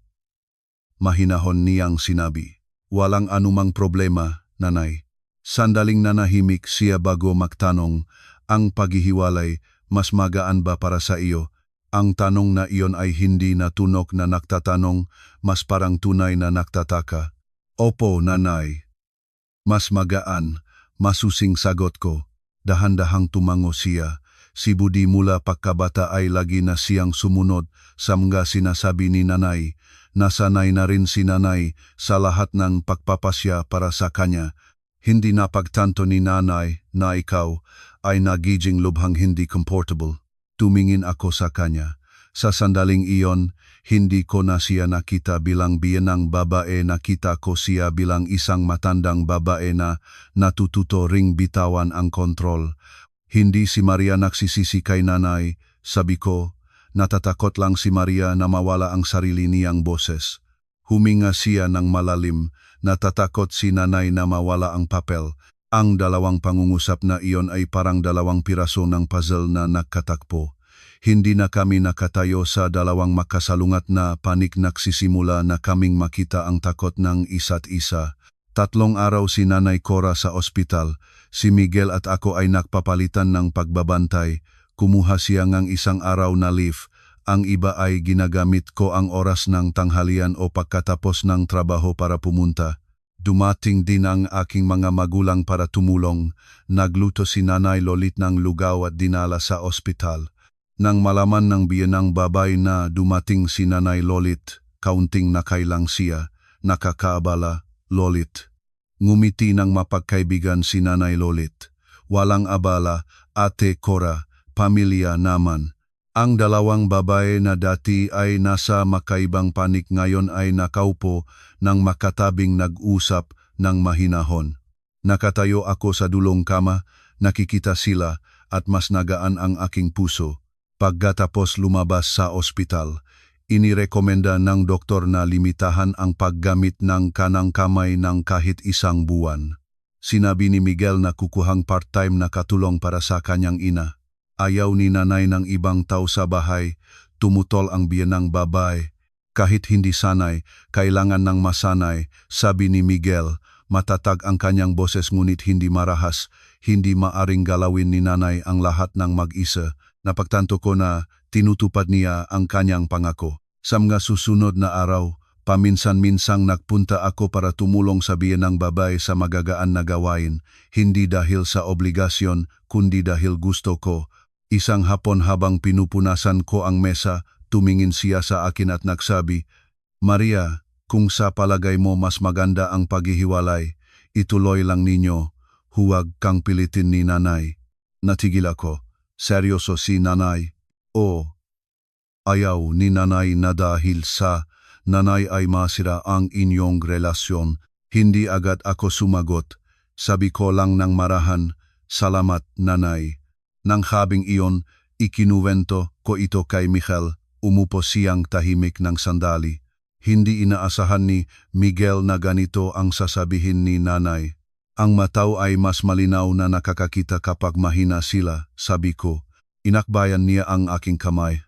Mahinahon niyang sinabi. Walang anumang problema, nanay. Sandaling nanahimik siya bago magtanong, ang paghihiwalay, mas magaan ba para sa iyo? Ang tanong na iyon ay hindi na tunok na nagtatanong, mas parang tunay na nagtataka. Opo, nanay. Mas magaan, masusing sagot ko. Dahan-dahang tumango siya. Si Budi mula pagkabata ay lagi na siyang sumunod sa mga sinasabi ni nanay. Nasanay na rin si nanay sa lahat ng pagpapasya para sa kanya. Hindi na pagtanto ni nanay na ikaw ay nagiging lubhang hindi comfortable. Tumingin ako sa kanya. Sa sandaling iyon, hindi ko na siya nakita bilang biyenang babae, nakita ko siya bilang isang matandang babae na natututo ring bitawan ang kontrol. Hindi si Maria nagsisisi kay nanay, sabi ko, natatakot lang si Maria na mawala ang sarili niyang boses. Huminga siya ng malalim, natatakot si nanay na mawala ang papel. Ang dalawang pangungusap na iyon ay parang 2 piraso ng puzzle na nagkatakpo. Hindi na kami nakatayo sa 2 makasalungat na panik, nagsisimula na kaming makita ang takot ng isa't isa. 3 araw si Nanay Cora sa ospital. Si Miguel at ako ay nagpapalitan ng pagbabantay. Kumuha siya ng 1 araw na leave. Ang iba ay ginagamit ko ang oras ng tanghalian o pagkatapos ng trabaho para pumunta. Dumating din ang aking mga magulang para tumulong. Nagluto si Nanay Lolit ng lugaw at dinala sa ospital. Nang malaman ng biyenang babae na dumating si Nanay Lolit, kaunting nakailang siya. Nakakaabala, Lolit. Ngumiti ng mapagkaibigan si Nanay Lolit. Walang abala, Ate Cora, pamilya naman. Ang 2 babae na dati ay nasa makaibang panik ngayon ay nakaupo ng makatabing nag-usap ng mahinahon. Nakatayo ako sa dulong kama, nakikita sila at mas nagaan ang aking puso. Pagkatapos lumabas sa ospital, inirekomenda ng doktor na limitahan ang paggamit ng kanang kamay ng kahit 1 buwan. Sinabi ni Miguel na kukuhang part-time na katulong para sa kanyang ina. Ayaw ni nanay ng ibang tao sa bahay, tumutol ang biyenang babae. Kahit hindi sanay, kailangan ng masanay, sabi ni Miguel. Matatag ang kanyang boses ngunit hindi marahas, hindi maaring galawin ni nanay ang lahat ng mag-isa. Napagtanto ko na tinutupad niya ang kanyang pangako. Sa mga susunod na araw, paminsan-minsang nagpunta ako para tumulong sa biyenang babae sa magagaan na gawain, hindi dahil sa obligasyon, kundi dahil gusto ko. Isang hapon habang pinupunasan ko ang mesa, tumingin siya sa akin at nagsabi, Maria, kung sa palagay mo mas maganda ang paghihiwalay, ituloy lang ninyo, huwag kang pilitin ni nanay. Natigil ako. Seryoso si nanay? O, ayaw ni nanay na dahil sa nanay ay masira ang inyong relasyon. Hindi agad ako sumagot. Sabi ko lang ng marahan, salamat nanay. Nang habing iyon, ikinuwento ko ito kay Michael. Umupo siyang tahimik ng sandali. Hindi inaasahan ni Miguel na ganito ang sasabihin ni nanay. Ang mataw ay mas malinaw na nakakakita kapag mahina sila, sabi ko. Inakbayan niya ang aking kamay.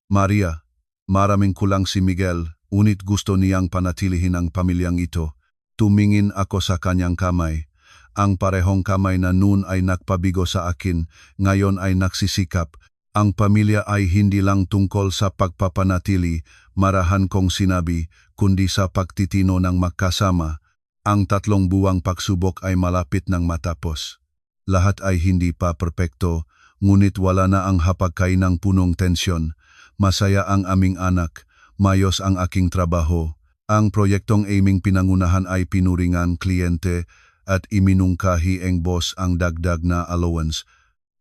Maria, maraming kulang si Miguel, unit gusto niyang panatilihin ang pamilyang ito. Tumingin ako sa kanyang kamay. Ang parehong kamay na noon ay nagpabigo sa akin, ngayon ay nagsisikap. Ang pamilya ay hindi lang tungkol sa pagpapanatili, marahan kong sinabi, kundi sa pagtitino ng magkasama. Ang 3 buwang pagsubok ay malapit ng matapos. Lahat ay hindi pa perpekto, ngunit wala na ang hapagkainang punong tensyon. Masaya ang aming anak, mayos ang aking trabaho. Ang proyektong aming pinangunahan ay pinuringan kliyente at iminungkahi ang boss ang dagdag na allowance.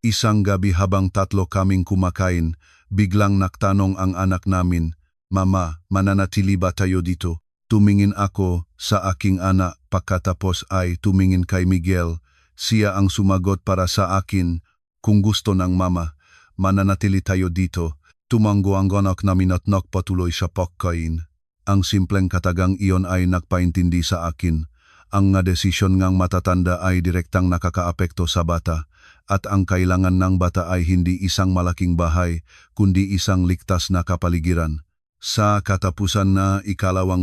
Isang gabi habang 3 kaming kumakain, biglang nagtanong ang anak namin, Mama, mananatili ba tayo dito? Tumingin ako sa aking anak pagkatapos ay tumingin kay Miguel. Siya ang sumagot para sa akin, kung gusto ng mama, mananatili tayo dito. Tumango ang anak namin at nagpatuloy sa pagkain. Ang simpleng katagang iyon ay nagpaintindi sa akin. Ang desisyon ngang matatanda ay direktang nakakaapekto sa bata. At ang kailangan ng bata ay hindi isang malaking bahay, kundi isang ligtas na kapaligiran. Sa katapusan na 2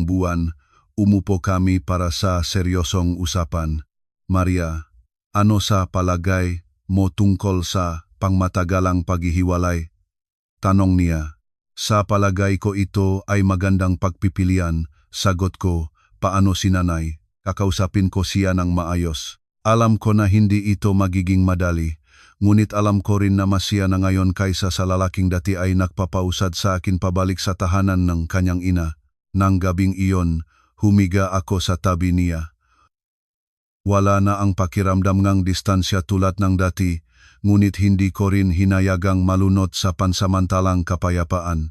buwan, umupo kami para sa seryosong usapan. Maria, ano sa palagay mo tungkol sa pangmatagalang paghihiwalay? Tanong niya. Sa palagay ko ito ay magandang pagpipilian. Sagot ko, paano si nanay? Kakausapin ko siya ng maayos. Alam ko na hindi ito magiging madali, ngunit alam ko rin na masaya na ngayon kaysa sa lalaking dati ay nagpapausad sa akin pabalik sa tahanan ng kanyang ina. Nang gabing iyon, humiga ako sa tabi niya. Wala na ang pakiramdam ngang distansya tulad ng dati, ngunit hindi ko rin hinayagang malunod sa pansamantalang kapayapaan.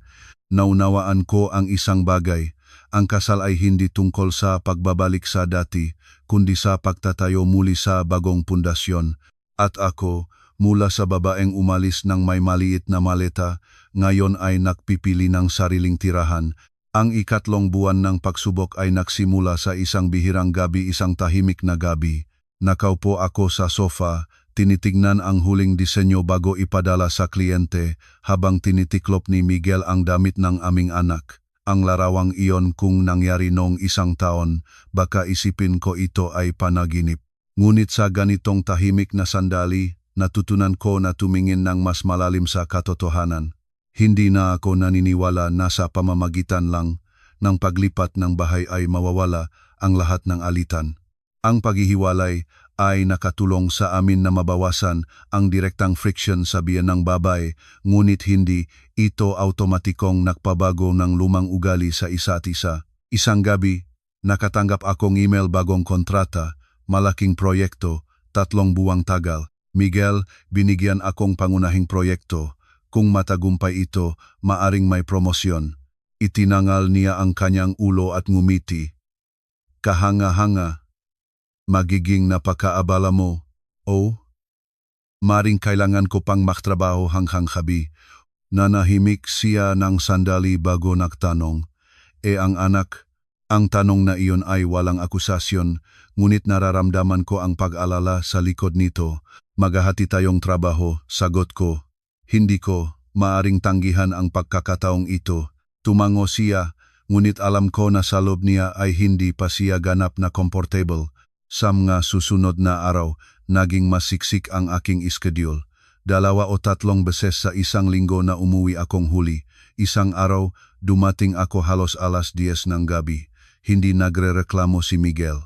Naunawaan ko ang isang bagay. Ang kasal ay hindi tungkol sa pagbabalik sa dati, kundi sa pagtatayo muli sa bagong pundasyon. At ako, mula sa babaeng umalis ng may maliit na maleta, ngayon ay nagpipili ng sariling tirahan. Ang 3 buwan ng pagsubok ay nagsimula sa isang bihirang gabi, isang tahimik na gabi. Nakaupo ako sa sofa, tinitignan ang huling disenyo bago ipadala sa kliyente, habang tinitiklop ni Miguel ang damit ng aming anak. Ang larawang iyon kung nangyari noong 1 taon, baka isipin ko ito ay panaginip. Ngunit sa ganitong tahimik na sandali, natutunan ko na tumingin ng mas malalim sa katotohanan. Hindi na ako naniniwala na sa pamamagitan lang ng paglipat ng bahay ay mawawala ang lahat ng alitan. Ang paghihiwalay ay nakatulong sa amin na mabawasan ang direktang friction sa biyan ng babae, ngunit hindi ito automatikong nagpabago ng lumang ugali sa isa't isa. Isang gabi, nakatanggap akong email bagong kontrata, malaking proyekto, 3 buwang tagal. Miguel, binigyan akong pangunahing proyekto. Kung matagumpay ito, maaring may promosyon. Itinangal niya ang kanyang ulo at ngumiti. Kahanga-hanga. Magiging napakaabala mo, oh? Maring kailangan ko pang maktrabaho hanggang gabi. Nanahimik siya ng sandali bago nagtanong. Ang anak? Ang tanong na iyon ay walang akusasyon, ngunit nararamdaman ko ang pag-alala sa likod nito. Maghahati tayong trabaho, sagot ko. Hindi ko, maaring tanggihan ang pagkakataong ito. Tumango siya, ngunit alam ko na sa loob niya ay hindi pa siya ganap na comfortable. Sa mga susunod na araw, naging masiksik ang aking schedule. 2 o 3 beses sa isang linggo na umuwi akong huli. Isang araw, dumating ako halos alas 10 ng gabi. Hindi nagrereklamo si Miguel.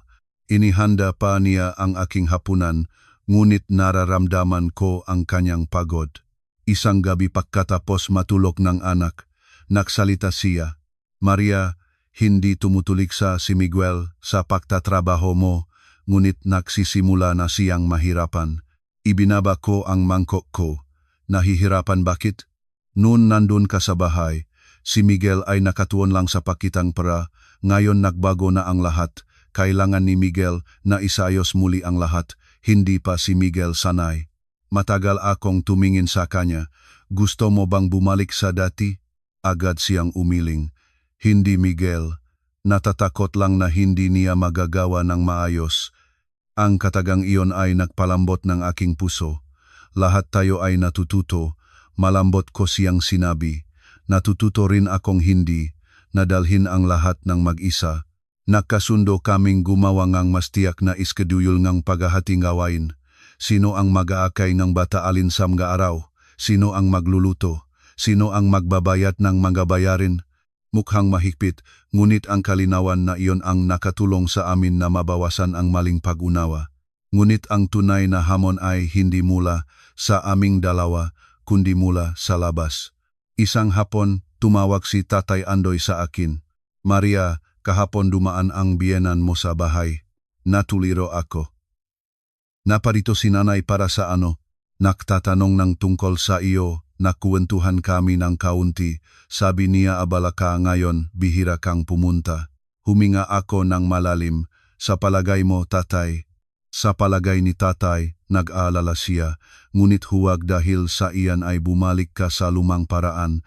Inihanda pa niya ang aking hapunan, ngunit nararamdaman ko ang kanyang pagod. Isang gabi pagkatapos matulog ng anak, Nagsalita siya. Maria, hindi tumutuliksa si Miguel sa pagtatrabaho mo, ngunit nagsisimula na siyang mahirapan. Ibinaba ko ang mangkok ko. Nahihirapan bakit? Noon nandun ka sa bahay, si Miguel ay nakatuon lang sa pakitang pera, ngayon nagbago na ang lahat. Kailangan ni Miguel na isayos muli ang lahat, hindi pa si Miguel sanay. Matagal akong tumingin sa kanya. Gusto mo bang bumalik sa dati? Agad siyang umiling. Hindi Miguel. Natatakot lang na hindi niya magagawa ng maayos. Ang katagang iyon ay nagpalambot ng aking puso. Lahat tayo ay natututo. Malambot ko siyang sinabi. Natututo rin akong hindi. Nadalhin ang lahat ng mag-isa. Nakasundo kaming gumawa ngang mas tiyak na iskeduyul ngang paghahating gawain. Sino ang mag-aakay ng bata alinsam nga araw? Sino ang magluluto? Sino ang magbabayat ng mga bayarin? Mukhang mahigpit, ngunit ang kalinawan na iyon ang nakatulong sa amin na mabawasan ang maling pag-unawa. Ngunit ang tunay na hamon ay hindi mula sa aming dalawa, kundi mula sa labas. Isang hapon, tumawag si Tatay Andoy sa akin. Maria, kahapon dumaan ang biyenan mo sa bahay. Natuliro ako. Naparito si nanay para sa ano? Nagtatanong ng tungkol sa iyo. Nakuwentuhan kami ng kaunti. Sabi niya abala ka ngayon, bihira kang pumunta. Huminga ako ng malalim. Sa palagay mo, tatay? Sa palagay ni tatay, nag-aalala siya. Ngunit huwag dahil sa iyan ay bumalik ka sa lumang paraan.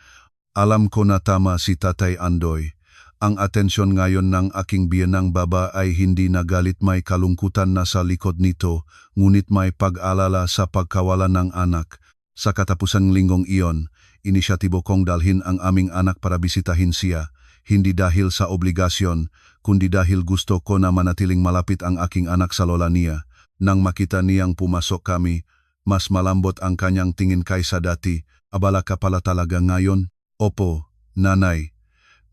Alam ko na tama si Tatay Andoy. Ang atensyon ngayon ng aking biyenang baba ay hindi nagalit, may kalungkutan na sa likod nito, ngunit may pag-alala sa pagkawalan ng anak. Sa katapusang linggong iyon, inisyatibo kong dalhin ang aming anak para bisitahin siya, hindi dahil sa obligasyon, kundi dahil gusto ko na manatiling malapit ang aking anak sa lola niya. Nang makita niyang pumasok kami, mas malambot ang kanyang tingin kaysa dati. Abala ka pala talaga ngayon? Opo, nanay.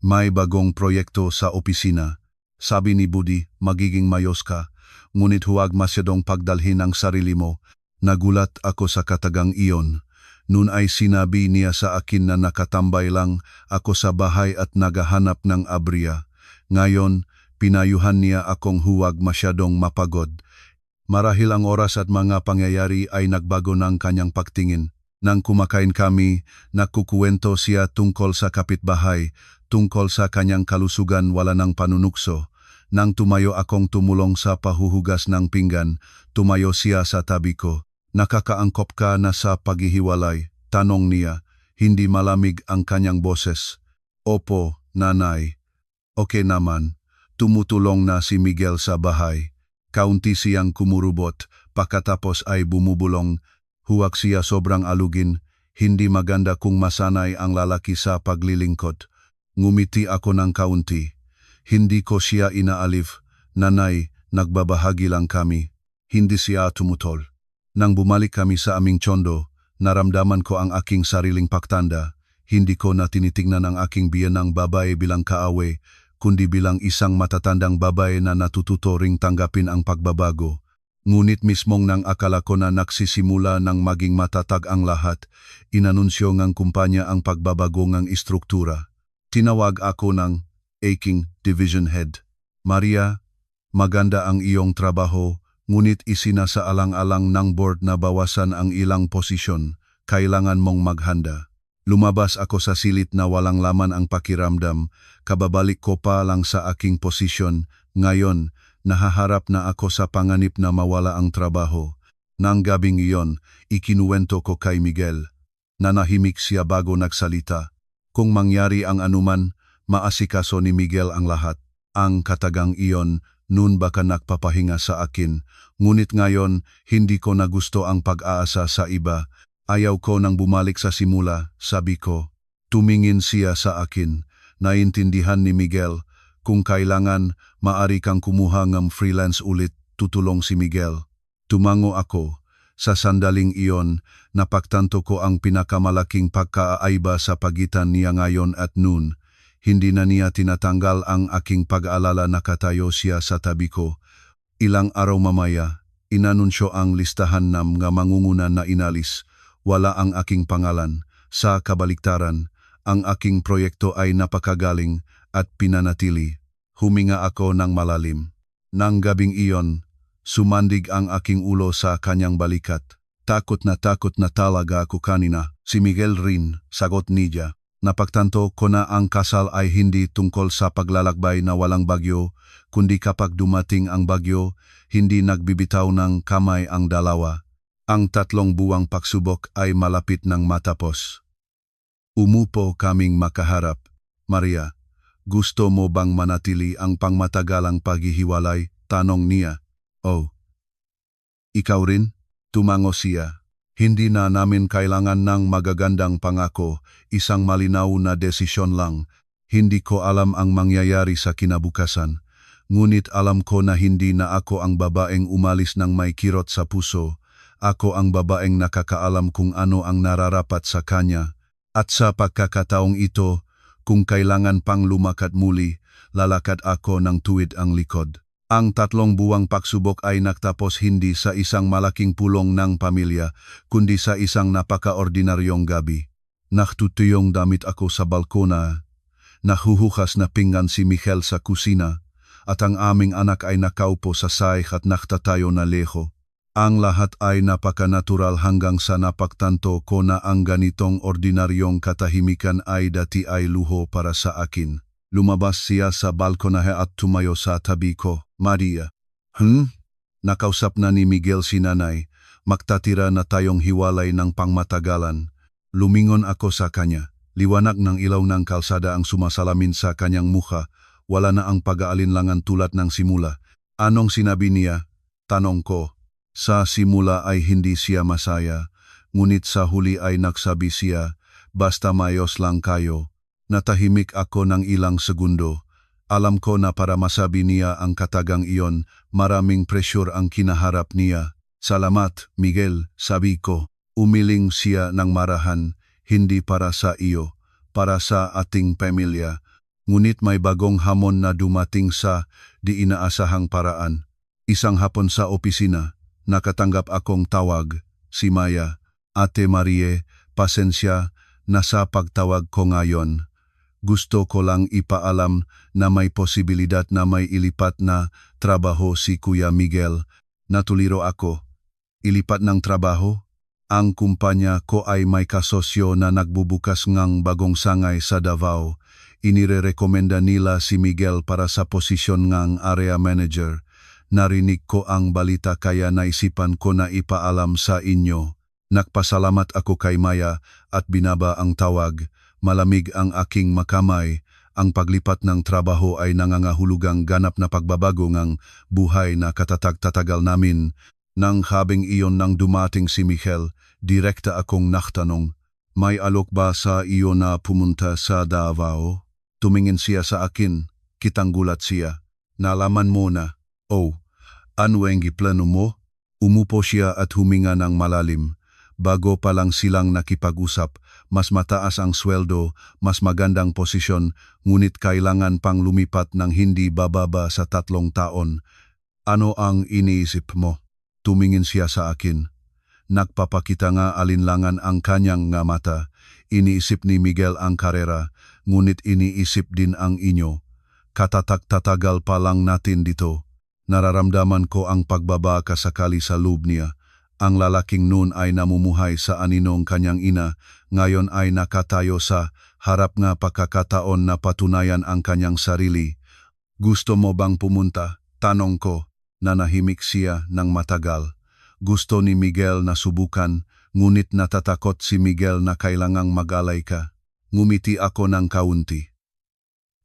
May bagong proyekto sa opisina. Sabi ni Budi, magiging mayos ka, ngunit huwag masyadong pagdalhin ang sarili mo. Nagulat ako sa katagang iyon. Noon ay sinabi niya sa akin na nakatambay lang ako sa bahay at naghahanap ng abriya. Ngayon, pinayuhan niya akong huwag masyadong mapagod. Marahil ang oras at mga pangyayari ay nagbago ng kanyang pagtingin. Nang kumakain kami, nakukuwento siya tungkol sa kapitbahay, tungkol sa kanyang kalusugan wala ng panunukso. Nang tumayo akong tumulong sa pahuhugas ng pinggan, tumayo siya sa tabi ko. Nakakaangkop ka na sa paghihiwalay? Tanong niya. Hindi malamig ang kanyang boses. Opo, nanay. Okay naman. Tumutulong na si Miguel sa bahay. Kaunti siyang kumurubot, pagkatapos ay bumubulong. Huwag siya sobrang alugin. Hindi maganda kung masanay ang lalaki sa paglilingkod. Ngumiti ako ng kaunti. Hindi ko siya inaalif. Nanay, nagbabahagi lang kami. Hindi siya tumutol. Nang bumalik kami sa aming tsondo, naramdaman ko ang aking sariling pagtanda. Hindi ko na tinitingnan ang aking biyenang babae bilang kaawe, kundi bilang isang matatandang babae na natututo ring tanggapin ang pagbabago. Ngunit mismong nang akala ko na nagsisimula ng maging matatag ang lahat, inanunsyo ng kumpanya ang pagbabago ng istruktura. Tinawag ako ng aching division head. Maria, maganda ang iyong trabaho, ngunit isinasaalang-alang ng board na bawasan ang ilang posisyon. Kailangan mong maghanda. Lumabas ako sa silit na walang laman ang pakiramdam. Kababalik ko pa lang sa aking posisyon. Ngayon, nahaharap na ako sa panganib na mawala ang trabaho. Nang gabing iyon, ikinuwento ko kay Miguel. Nanahimik siya bago nagsalita. Kung mangyari ang anuman, maasikaso ni Miguel ang lahat. Ang katagang iyon, noon baka nagpapahinga sa akin. Ngunit ngayon, hindi ko na gusto ang pag-aasa sa iba. Ayaw ko nang bumalik sa simula, sabi ko. Tumingin siya sa akin. Naintindihan ni Miguel. Kung kailangan, maari kang kumuha ng freelance ulit, tutulong si Miguel. Tumango ako. Sa sandaling iyon, napagtanto ko ang pinakamalaking pagkaaiba sa pagitan niya ngayon at noon. Hindi na niya tinatanggal ang aking pag-aalala, nakatayo siya sa tabi ko. Ilang araw mamaya, inanunsyo ang listahan ng mga mangunguna na inalis. Wala ang aking pangalan. Sa kabaliktaran, Ang aking proyekto ay napakagaling at pinanatili. Huminga ako ng malalim. Nang gabing iyon, sumandig ang aking ulo sa kanyang balikat. Takot na talaga ako kanina. Si Miguel rin, sagot niya. Napagtanto ko na ang kasal ay hindi tungkol sa paglalakbay na walang bagyo, kundi kapag dumating ang bagyo, hindi nagbibitaw ng kamay ang dalawa. Ang 3 buwang pagsubok ay malapit ng matapos. Umupo kaming makaharap. Maria, gusto mo bang manatili ang pangmatagalang paghihiwalay? Tanong niya. Oh. Ikaw rin? Tumango siya. Hindi na namin kailangan ng magagandang pangako, isang malinaw na desisyon lang. Hindi ko alam ang mangyayari sa kinabukasan. Ngunit alam ko na hindi na ako ang babaeng umalis ng may kirot sa puso. Ako ang babaeng nakakaalam kung ano ang nararapat sa kanya. At sa pagkakataong ito, kung kailangan pang lumakad muli, lalakad ako ng tuwid ang likod. Ang 3 buwang pagsubok ay nagtapos hindi sa isang malaking pulong ng pamilya, kundi sa isang napaka-ordinaryong gabi. Naktutuyong damit ako sa balkona, nahuhukas na pinggan si Michel sa kusina, at ang aming anak ay nakaupo sa saik at nakatatayo na leho. Ang lahat ay napaka-natural hanggang sa napagtanto ko na ang ganitong ordinaryong katahimikan ay dati ay luho para sa akin. Lumabas siya sa balkonahe at tumayo sa tabi ko. Maria. Nakausap na ni Miguel si nanay. Magtatira na tayong hiwalay ng pangmatagalan. Lumingon ako sa kanya. Liwanag ng ilaw ng kalsada ang sumasalamin sa kanyang mukha. Wala na ang pag-aalinlangan tulad ng simula. Anong sinabi niya? Tanong ko. Sa simula ay hindi siya masaya, ngunit sa huli ay nagsabi siya, basta mayos lang kayo. Natahimik ako ng ilang segundo. Alam ko na para masabi niya ang katagang iyon, maraming pressure ang kinaharap niya. Salamat, Miguel, sabi ko. Umiling siya ng marahan, hindi para sa iyo, para sa ating pamilya. Ngunit may bagong hamon na dumating sa di inaasahang paraan. Isang hapon sa opisina, nakatanggap akong tawag, si Maya. Ate Marie, pasensya na sa pagtawag ko ngayon. Gusto ko lang ipaalam na may posibilidad na may ilipat na trabaho si Kuya Miguel. Natuliro ako. Ilipat ng trabaho? Ang kumpanya ko ay may kasosyo na nagbubukas ngang bagong sangay sa Davao. Inirekomenda nila si Miguel para sa posisyon ngang area manager. Narinig ko ang balita kaya naisipan ko na ipaalam sa inyo. Nagpasalamat ako kay Maya at binaba ang tawag. Malamig ang aking makamay. Ang paglipat ng trabaho ay nangangahulugang ganap na pagbabago ng buhay na katatag-tatagal namin. Nang habing iyon nang dumating si Michel, direkta akong naktanong, may alok ba sa iyo na pumunta sa Davao? Tumingin siya sa akin, kitang gulat siya. Nalaman mo na. Oh, ano ang plano mo? Umupo siya at huminga ng malalim. Bago pa lang silang nakipag-usap, mas mataas ang sweldo, mas magandang posisyon, ngunit kailangan pang lumipat ng hindi bababa sa 3 taon. Ano ang iniisip mo? Tumingin siya sa akin. Nagpapakita nga alinlangan ang kanyang nga mata. Iniisip ni Miguel ang karera, ngunit iniisip din ang inyo. Katatak-tatagal pa lang natin dito. Nararamdaman ko ang pagbaba kasakali sa loob niya. Ang lalaking noon ay namumuhay sa aninong kanyang ina, ngayon ay nakatayo sa harap nga pagkakataon na patunayan ang kanyang sarili. Gusto mo bang pumunta? Tanong ko. Nanahimik siya ng matagal. Gusto ni Miguel na subukan, ngunit natatakot si Miguel na kailangang mag-alay ka. Ngumiti ako ng kaunti.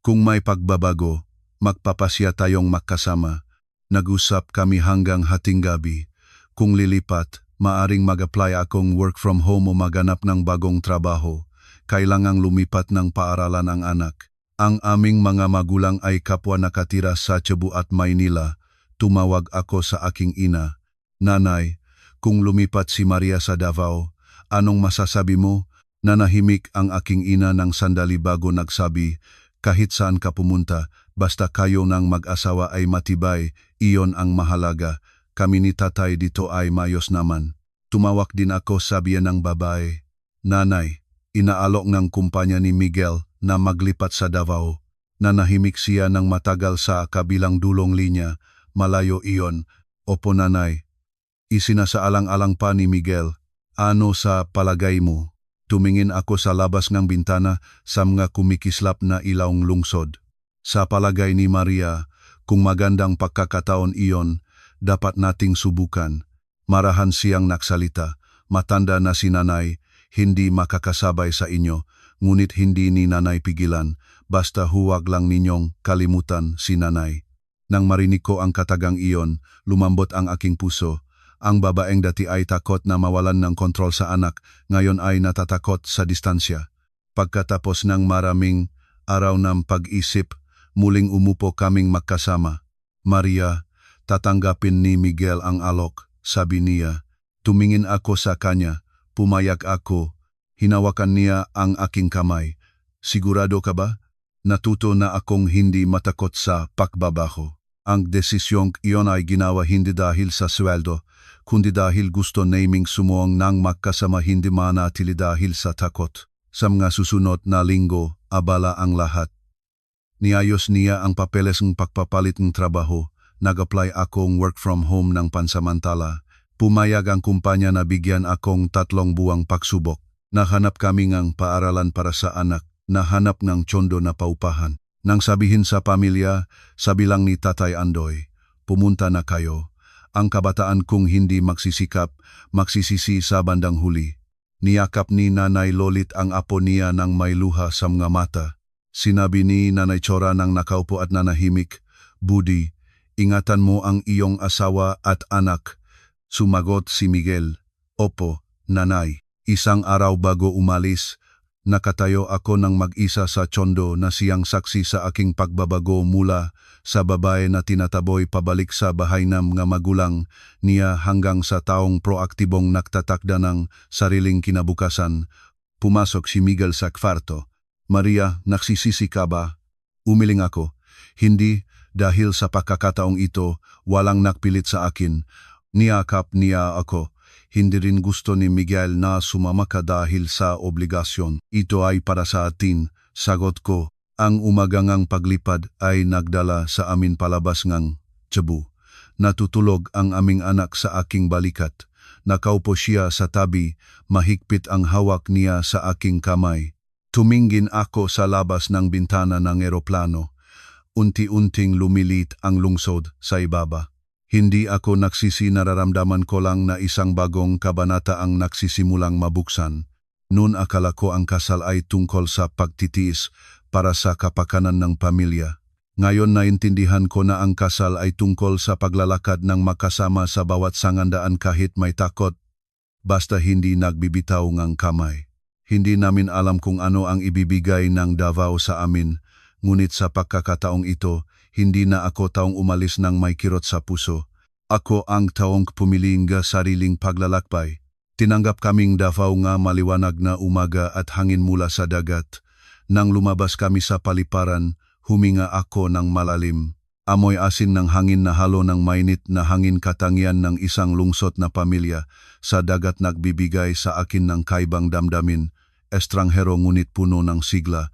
Kung may pagbabago, magpapasya tayong magkasama. Nag-usap kami hanggang hating gabi. Kung lilipat, maaring mag-apply akong work from home o maganap ng bagong trabaho. Kailangang lumipat ng paaralan ang anak. Ang aming mga magulang ay kapwa nakatira sa Cebu at Maynila. Tumawag ako sa aking ina. Nanay, kung lumipat si Maria sa Davao, anong masasabi mo? Nanahimik ang aking ina ng sandali bago nagsabi, kahit saan ka pumunta, basta kayo ng mag-asawa ay matibay, iyon ang mahalaga. Kami ni tatay dito ay mayos naman. Tumawak din ako, sabi ng babae. Nanay, Inaalok ng kumpanya ni Miguel na maglipat sa Davao. Nanahimik siya ng matagal sa kabilang dulong linya, malayo iyon. Opo nanay. Isinasaalang-alang pa ni Miguel, ano sa palagay mo? Tumingin ako sa labas ng bintana sa mga kumikislap na ilawng lungsod. Sa palagay ni Maria, kung magandang pagkakataon iyon, dapat nating subukan. Marahan siyang naksalita, matanda na si nanay, hindi makakasabay sa inyo, ngunit hindi ni nanay pigilan, basta huwag lang ninyong kalimutan si nanay. Nang marinig ko ang katagang iyon, lumambot ang aking puso. Ang babaeng dati ay takot na mawalan ng kontrol sa anak, ngayon ay natatakot sa distansya. Pagkatapos ng maraming araw ng pag-isip, muling umupo kaming magkasama. Maria, tatanggapin ni Miguel ang alok, sabi niya. Tumingin ako sa kanya, pumayag ako, hinawakan niya ang aking kamay. Sigurado ka ba? Natuto na akong hindi matakot sa pagbabago. Ang desisyong iyon ay ginawa hindi dahil sa sweldo, kundi dahil gusto naming sumuong ng magkasama hindi manatili dahil sa takot. Sa mga susunod na linggo, abala ang lahat. Niayos niya ang papeles ng pagpapalit ng trabaho. Nag-apply akong work from home ng pansamantala. Pumayag ang kumpanya na bigyan akong 3 buwang pagsubok. Nahanap kami ng paaralan para sa anak. Nahanap ng tsondo na paupahan. Nang sabihin sa pamilya, sabi lang ni Tatay Andoy, pumunta na kayo. Ang kabataan kong hindi magsisikap, magsisisi sa bandang huli. Niyakap ni Nanay Lolit ang apo niya ng may luha sa mga mata. Sinabi ni Nanay Chora nang nakaupo at nanahimik, Budi, ingatan mo ang iyong asawa at anak. Sumagot si Miguel, Opo, Nanay. Isang araw bago umalis, nakatayo ako ng mag-isa sa tsondo na siyang saksi sa aking pagbabago mula sa babae na tinataboy pabalik sa bahay ng mga magulang niya hanggang sa taong proaktibong nagtatakda ng sariling kinabukasan. Pumasok si Miguel sa kwarto. Maria, nagsisisi ka ba? Umiling ako. Hindi, dahil sa pagkakataong ito, walang nakpilit sa akin. Niyakap niya ako. Hindi rin gusto ni Miguel na sumama ka dahil sa obligasyon. Ito ay para sa atin, sagot ko. Ang umagangang paglipad ay nagdala sa amin palabas ng tsabu. Natutulog ang aming anak sa aking balikat. Nakaupo siya sa tabi, mahigpit ang hawak niya sa aking kamay. Tumingin ako sa labas ng bintana ng eroplano. Unti-unting lumilit ang lungsod sa ibaba. Hindi ako nagsisi, nararamdaman ko lang na isang bagong kabanata ang nagsisimulang mabuksan. Noon akala ko ang kasal ay tungkol sa pagtitiis para sa kapakanan ng pamilya. Ngayon naintindihan ko na ang kasal ay tungkol sa paglalakad ng makasama sa bawat sangandaan kahit may takot, basta hindi nagbibitaw ng kamay. Hindi namin alam kung ano ang ibibigay ng Davao sa amin, ngunit sa pagkakataong ito, hindi na ako taong umalis ng may kirot sa puso. Ako ang taong pumiling ng sariling paglalakbay. Tinanggap kaming Davao nga maliwanag na umaga at hangin mula sa dagat. Nang lumabas kami sa paliparan, huminga ako ng malalim. Amoy asin ng hangin na halo ng mainit na hangin, katangian ng isang lungsod na pamilya. Sa dagat nagbibigay sa akin ng kaibang damdamin, estranghero ngunit puno ng sigla.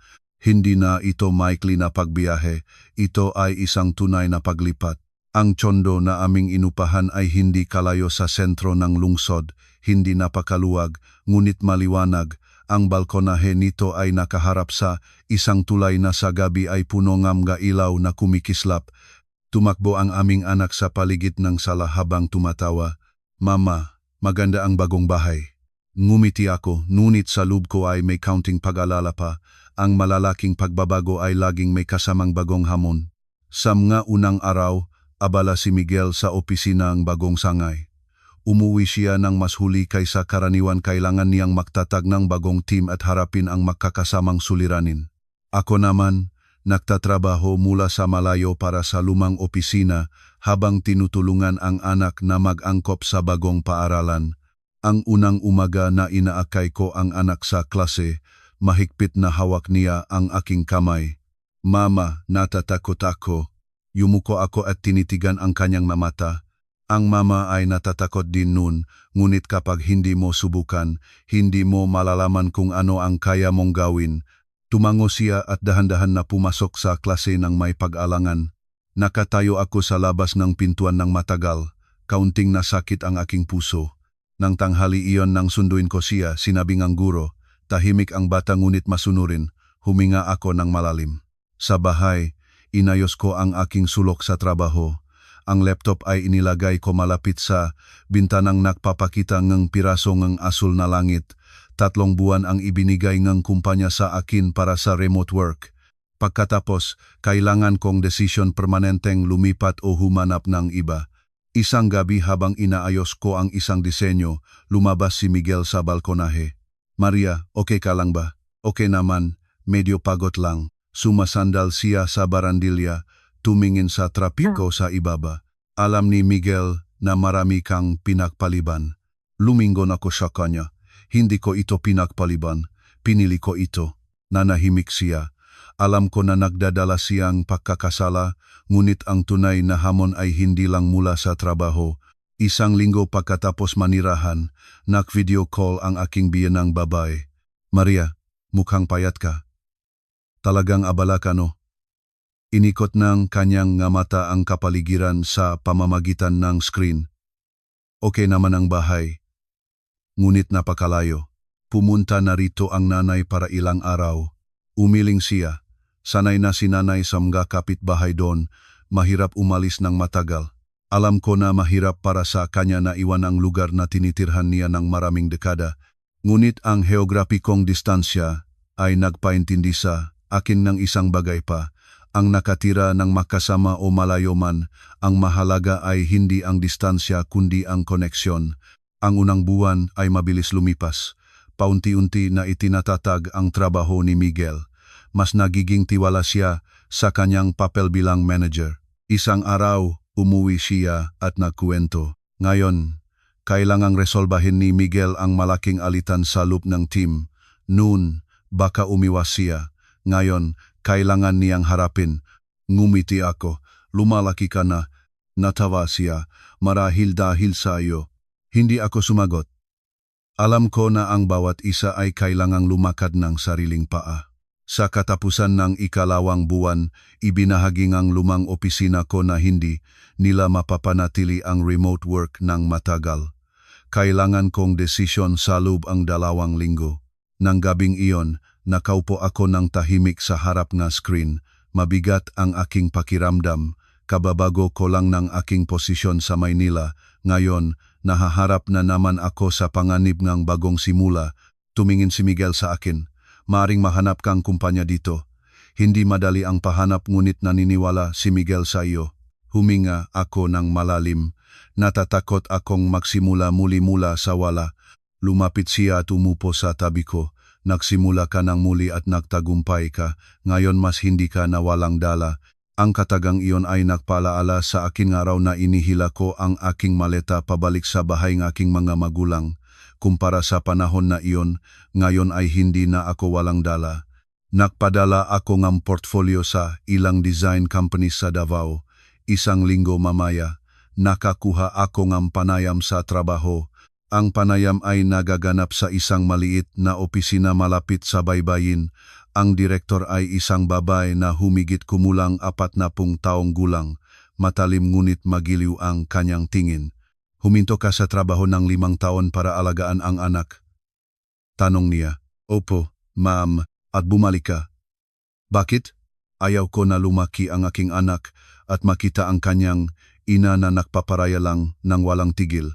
Hindi na ito maikli na pagbiyahe, ito ay isang tunay na paglipat. Ang tsondo na aming inupahan ay hindi kalayo sa sentro ng lungsod, hindi napakaluwag, ngunit maliwanag. Ang balkonahe nito ay nakaharap sa isang tulay na sa gabi ay puno ng mga ilaw na kumikislap. Tumakbo ang aming anak sa paligid ng sala habang tumatawa. Mama, maganda ang bagong bahay. Ngumiti ako, ngunit sa loob ko ay may kaunting pag-alala pa. Ang malalaking pagbabago ay laging may kasamang bagong hamon. Sa mga unang araw, abala si Miguel sa opisina ng bagong sangay. Umuwi siya ng mas huli kaysa karaniwan, kailangan niyang magtatag ng bagong team at harapin ang magkakasamang suliranin. Ako naman, nagtatrabaho mula sa malayo para sa lumang opisina habang tinutulungan ang anak na mag-angkop sa bagong paaralan. Ang unang umaga na inaakay ko ang anak sa klase, mahigpit na hawak niya ang aking kamay. Mama, natatakot ako. Yumuko ako at tinitigan ang kanyang mata. Ang mama ay natatakot din nun, ngunit kapag hindi mo subukan, hindi mo malalaman kung ano ang kaya mong gawin. Tumango siya at dahan-dahan na pumasok sa klase ng may pag-alangan. Nakatayo ako sa labas ng pintuan ng matagal, kaunting nasakit ang aking puso. Nang tanghali iyon nang sunduin ko siya, sinabing ang guro, tahimik ang bata ngunit masunurin, huminga ako ng malalim. Sa bahay, inayos ko ang aking sulok sa trabaho. Ang laptop ay inilagay ko malapit sa bintanang nagpapakita ng piraso ng asul na langit. 3 buwan ang ibinigay ng kumpanya sa akin para sa remote work. Pagkatapos, kailangan kong desisyon permanenteng lumipat o humanap ng iba. Isang gabi habang inaayos ko ang isang disenyo, lumabas si Miguel sa balkonahe. Maria, okay ka lang ba? Okay naman, medyo pagod lang. Sumasandal siya sa barandilya, tumingin sa trapiko sa ibaba. Alam ni Miguel na marami kang pinagpaliban. Lumingon ako sa kanya. Hindi ko ito pinagpaliban. Pinili ko ito. Nanahimik siya. Alam ko na nagdadala siyang pagkakasala, ngunit ang tunay na hamon ay hindi lang mula sa trabaho. Isang linggo pagkatapos manirahan, nag-video call ang aking biyenang babae. Maria, mukhang payat ka. Talagang abala ka no? Inikot ng kanyang nga mata ang kapaligiran sa pamamagitan ng screen. Okay naman ang bahay. Ngunit napakalayo. Pumunta na rito ang nanay para ilang araw. Umiling siya. Sanay na si nanay sa mga kapitbahay doon. Mahirap umalis ng matagal. Alam ko na mahirap para sa kanya na iwan ang lugar na tinitirhan niya ng maraming dekada. Ngunit ang heograpikong distansya ay nagpaintindi sa akin ng isang bagay pa. Ang nakatira ng makasama o malayo man, ang mahalaga ay hindi ang distansya kundi ang koneksyon. Ang unang buwan ay mabilis lumipas. Paunti-unti na itinatatag ang trabaho ni Miguel. Mas nagiging tiwala siya sa kanyang papel bilang manager. Isang araw, umuwi siya at nagkuwento. Ngayon, kailangang resolbahin ni Miguel ang malaking alitan sa loob ng team. Noon, baka umiwas siya. Ngayon, kailangan niyang harapin. Ngumiti ako, lumalaki ka na. Natawa siya, marahil dahil sa iyo. Hindi ako sumagot. Alam ko na ang bawat isa ay kailangang lumakad ng sariling paa. Sa katapusan ng ikalawang buwan, ibinahagi ng lumang opisina ko na hindi nila mapapanatili ang remote work ng matagal. Kailangan kong desisyon sa loob ang 2 linggo. Nang gabing iyon, nakaupo ako ng tahimik sa harap ng screen. Mabigat ang aking pakiramdam. Kababago ko lang ng aking posisyon sa Maynila. Ngayon, nahaharap na naman ako sa panganib ng bagong simula. Tumingin si Miguel sa akin. Maaring mahanap kang kumpanya dito. Hindi madali ang pahanap ngunit naniniwala si Miguel sa iyo. Huminga ako ng malalim. Natatakot akong magsimula muli-mula sa wala. Lumapit siya at umupo sa tabi ko. Nagsimula ka ng muli at nagtagumpay ka, ngayon mas hindi ka nawalang dala. Ang katagang iyon ay nagpaalaala sa akin araw na inihila ko ang aking maleta pabalik sa bahay ng aking mga magulang. Kumpara sa panahon na iyon, ngayon ay hindi na ako walang dala. Nagpadala ako ng portfolio sa ilang design companies sa Davao. Isang linggo mamaya, nakakuha ako ng panayam sa trabaho. Ang panayam ay nagaganap sa isang maliit na opisina malapit sa baybayin. Ang direktor ay isang babae na humigit kumulang 40 taong gulang. Matalim ngunit magiliw ang kanyang tingin. Huminto ka sa trabaho ng 5 taon para alagaan ang anak. Tanong niya. Opo, ma'am, at bumalik ka. Bakit? Ayaw ko na lumaki ang aking anak at makita ang kanyang ina na nagpaparaya lang ng walang tigil.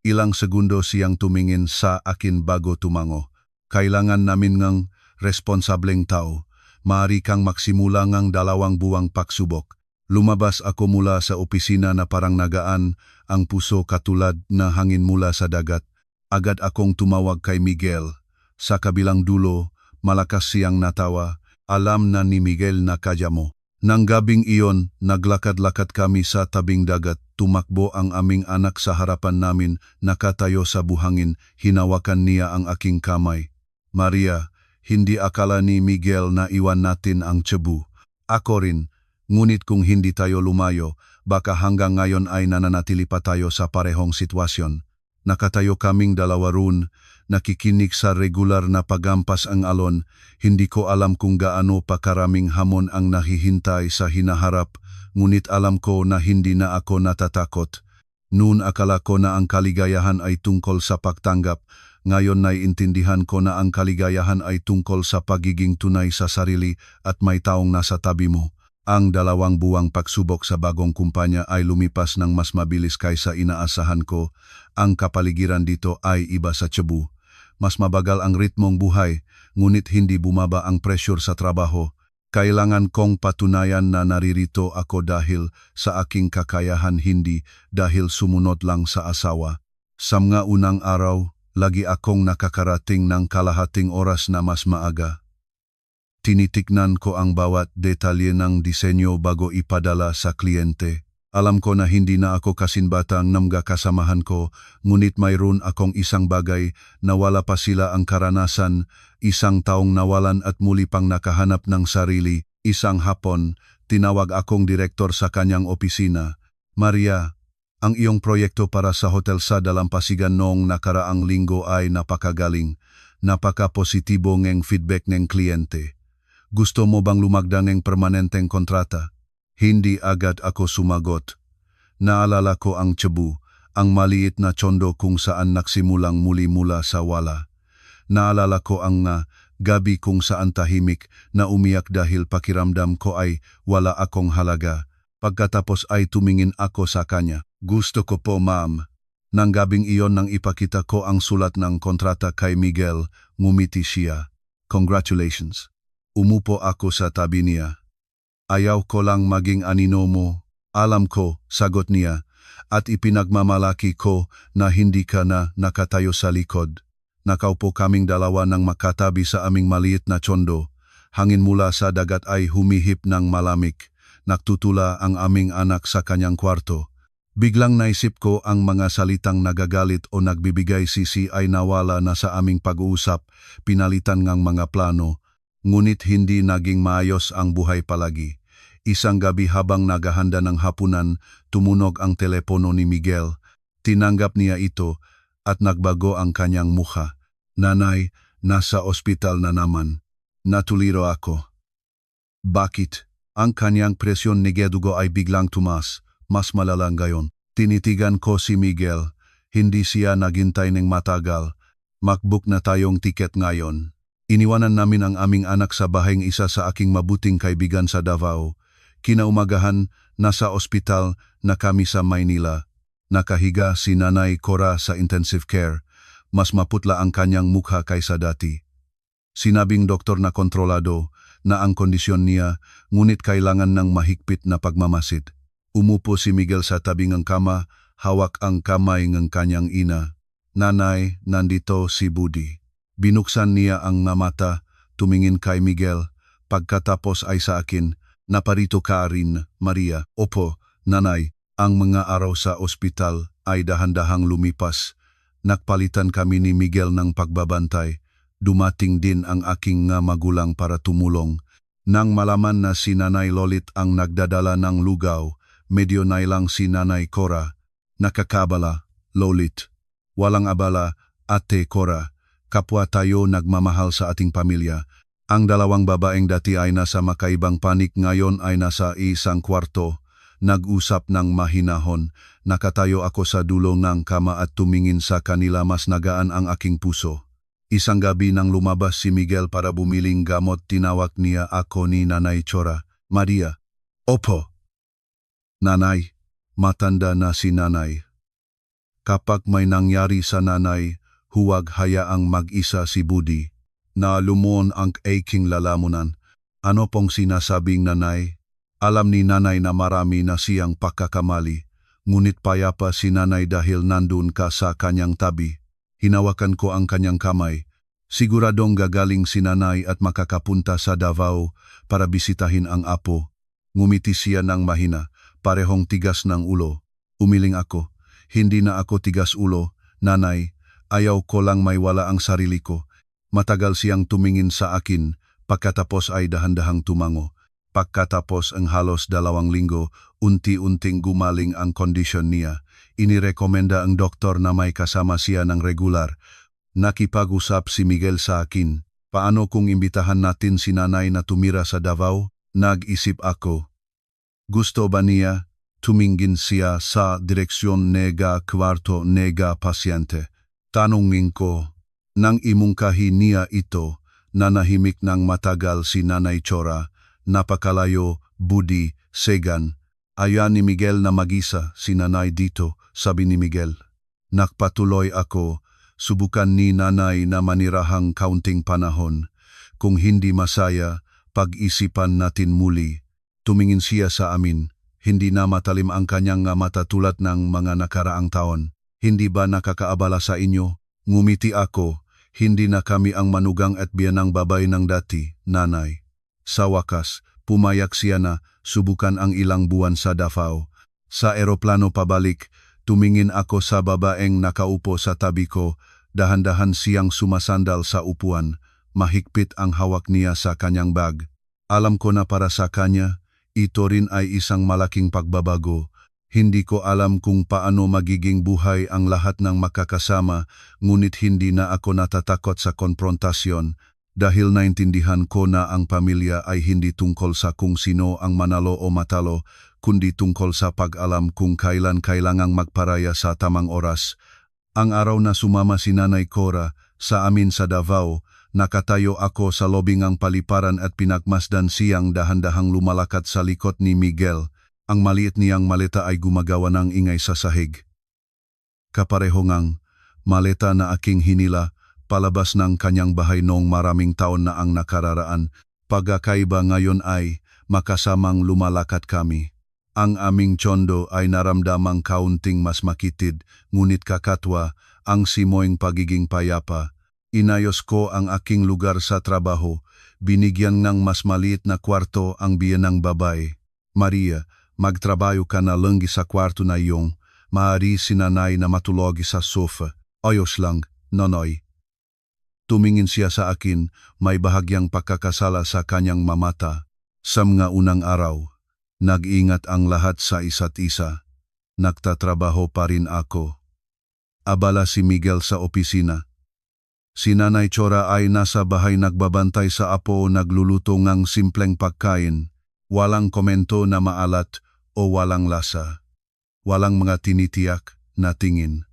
Ilang segundo siyang tumingin sa akin bago tumango. Kailangan namin ng responsableng tao. Maaari kang magsimula ng 2 buwang pagsubok. Lumabas ako mula sa opisina na parang nagaan, ang puso katulad na hangin mula sa dagat. Agad akong tumawag kay Miguel. Sa kabilang dulo, malakas siyang natawa. Alam na ni Miguel na kaya mo. Nang gabing iyon, naglakad-lakad kami sa tabing dagat. Tumakbo ang aming anak sa harapan namin, nakatayo sa buhangin, hinawakan niya ang aking kamay. Maria, hindi akala ni Miguel na iwan natin ang tsebu. Ako rin, Ngunit kung hindi tayo lumayo, baka hanggang ngayon ay nananatili pa tayo sa parehong sitwasyon. Nakatayo kaming dalawa roon, nakikinig sa regular na pagampas ang alon, hindi ko alam kung gaano pa karaming hamon ang nahihintay sa hinaharap, ngunit alam ko na hindi na ako natatakot. Noon akala ko na ang kaligayahan ay tungkol sa pagtanggap, ngayon naiintindihan ko na ang kaligayahan ay tungkol sa pagiging tunay sa sarili at may taong nasa tabi mo. Ang 2 buwang pagsubok sa bagong kumpanya ay lumipas ng mas mabilis kaysa inaasahan ko. Ang kapaligiran dito ay iba sa Cebu. Mas mabagal ang ritmong buhay, ngunit hindi bumaba ang pressure sa trabaho. Kailangan kong patunayan na naririto ako dahil sa aking kakayahan, hindi dahil sumunod lang sa asawa. Sa mga unang araw, lagi akong nakakarating ng kalahating oras na mas maaga. Tinitignan ko ang bawat detalye ng disenyo bago ipadala sa kliyente. Alam ko na hindi na ako kasinbatang namga kasamahan ko, ngunit mayroon akong isang bagay na wala pa sila ang karanasan, isang taong nawalan at muli pang nakahanap ng sarili. Isang hapon, tinawag akong direktor sa kanyang opisina. Maria, ang iyong proyekto para sa hotel sa Dalampasigan noong nakaraang linggo ay napakagaling. Napaka-positibo ng feedback ng kliyente. Gusto mo bang lumagda ng permanenteng kontrata? Hindi agad ako sumagot. Naalala ko ang Cebu, ang maliit na tsondo kung saan nagsimulang muli mula sa wala. Naalala ko ang gabi kung saan tahimik na umiyak dahil pakiramdam ko ay wala akong halaga. Pagkatapos ay tumingin ako sa kanya. Gusto ko po, ma'am. Nang gabing iyon nang ipakita ko ang sulat ng kontrata kay Miguel, ngumiti siya. Congratulations. Umupo ako sa tabi niya. Ayaw ko lang maging anino mo. Alam ko, sagot niya, at ipinagmamalaki ko na hindi ka na nakatayo sa likod. Nakaupo kaming dalawa ng makatabi sa aming maliit na tsondo. Hangin mula sa dagat ay humihip ng malamig. Nagtutula ang aming anak sa kanyang kwarto. Biglang naisip ko ang mga salitang nagagalit o nagbibigay sisi ay nawala na sa aming pag-uusap, pinalitan ngang mga plano. Ngunit hindi naging maayos ang buhay palagi. Isang gabi habang naghahanda ng hapunan, tumunog ang telepono ni Miguel. Tinanggap niya ito at nagbago ang kanyang mukha. Nanay, nasa ospital na naman. Natuliro ako. Bakit? Ang kanyang presyon ng dugo ay biglang tumaas. Mas malalang gayon. Tinitigan ko si Miguel. Hindi siya naghintay ng matagal. Makbook na tayong tiket ngayon. Iniwanan namin ang aming anak sa bahayng isa sa aking mabuting kaibigan sa Davao. Kinaumagahan, nasa ospital na kami sa Maynila. Nakahiga si Nanay Cora sa intensive care. Mas maputla ang kanyang mukha kaysa dati. Sinabing doktor na kontrolado na ang kondisyon niya, ngunit kailangan ng mahigpit na pagmamasid. Umupo si Miguel sa tabing ng kama, hawak ang kamay ng kanyang ina. Nanay, nandito si Budi. Binuksan niya ang mata, tumingin kay Miguel, pagkatapos ay sa akin, naparito ka rin, Maria. Opo, nanay, ang mga araw sa ospital ay dahan-dahang lumipas. Nakpalitan kami ni Miguel ng pagbabantay. Dumating din ang aking magulang para tumulong. Nang malaman na si Nanay Lolit ang nagdadala ng lugaw, medyo nailang si Nanay Cora. Nakakabala, Lolit. Walang abala, Ate Cora. Kapwa tayo nagmamahal sa ating pamilya. Ang 2 babaeng dati ay nasa makaibang panik, ngayon ay nasa isang kwarto. Nag-usap ng mahinahon. Nakatayo ako sa dulo ng kama at tumingin sa kanila, mas nagaan ang aking puso. Isang gabi nang lumabas si Miguel para bumiling gamot, tinawag niya ako ni Nanay Cora. Maria. Opo. Nanay, matanda na si Nanay. Kapag may nangyari sa nanay, huwag hayaang mag-isa si Budi. Na lumuon ang aking lalamunan. Ano pong sinasabing, nanay? Alam ni nanay na marami na siyang pagkakamali. Ngunit payapa si nanay dahil nandun ka sa kanyang tabi. Hinawakan ko ang kanyang kamay. Siguradong gagaling si nanay at makakapunta sa Davao para bisitahin ang apo. Ngumiti siya ng mahina, parehong tigas ng ulo. Umiling ako. Hindi na ako tigas ulo, nanay. Ayaw ko lang may wala ang sarili ko. Matagal siyang tumingin sa akin, pagkatapos ay dahan-dahang tumango. Pagkatapos ang halos 2 linggo, unti-unting gumaling ang kondisyon niya. Inirekomenda ang doktor na may kasama siya ng regular. Nakipag-usap si Miguel sa akin. Paano kung imbitahan natin si nanay na tumira sa Davao? Nag-isip ako. Gusto ba niya? Tumingin siya sa direksyon nega kwarto nega pasyente. Tanungin ko, nang imungkahi niya ito, nanahimik ng matagal si Nanay Chora, napakalayo, budi, segan. Ayaw ni Miguel na mag-isa si nanay dito, sabi ni Miguel. Nakpatuloy ako, subukan ni nanay na manirahang kaunting panahon. Kung hindi masaya, pag-isipan natin muli. Tumingin siya sa amin. Hindi na matalim ang kanyang mata tulad ng mga nakaraang taon. Hindi ba nakakaabala sa inyo? Ngumiti ako. Hindi na kami ang manugang at biyanang babay ng dati, nanay. Sa wakas, pumayag siya na subukan ang ilang buwan sa Davao. Sa eroplano pabalik, tumingin ako sa babaeng nakaupo sa tabi ko. Dahan-dahan siyang sumasandal sa upuan. Mahigpit ang hawak niya sa kanyang bag. Alam ko na para sa kanya, ito rin ay isang malaking pagbabago. Hindi ko alam kung paano magiging buhay ang lahat ng makakasama, ngunit hindi na ako natatakot sa konfrontasyon dahil naintindihan ko na ang pamilya ay hindi tungkol sa kung sino ang manalo o matalo, kundi tungkol sa pag-alam kung kailan kailangang magparaya sa tamang oras. Ang araw na sumama si Nanay Cora sa amin sa Davao, nakatayo ako sa lobing ng paliparan at pinagmasdan siyang dahan-dahang lumalakad sa likod ni Miguel. Ang maliit niyang maleta ay gumagawa ng ingay sa sahig. Kapareho ngang maleta na aking hinila palabas ng kanyang bahay noong maraming taon na ang nakararaan. Pagkakaiba ngayon ay makasamang lumalakad kami. Ang aming tsondo ay naramdamang kaunting mas makitid, ngunit kakatwa ang simoing pagiging payapa. Inayos ko ang aking lugar sa trabaho, binigyan ng mas maliit na kwarto ang biyanang babae. Maria, magtrabaho ka na lang sa kwarto na iyong, maaari si nanay na matulog sa sofa. Ayos lang, nonoy. Tumingin siya sa akin, may bahagyang pagkakasala sa kanyang mamata. Sa mga unang araw, nag-ingat ang lahat sa isa't isa. Nagtatrabaho pa rin ako. Abala si Miguel sa opisina. Si Nanay Chora ay nasa bahay nagbabantay sa apo o nagluluto ng simpleng pagkain. Walang komento na maalat o walang lasa. Walang mga tinitiyak na tingin.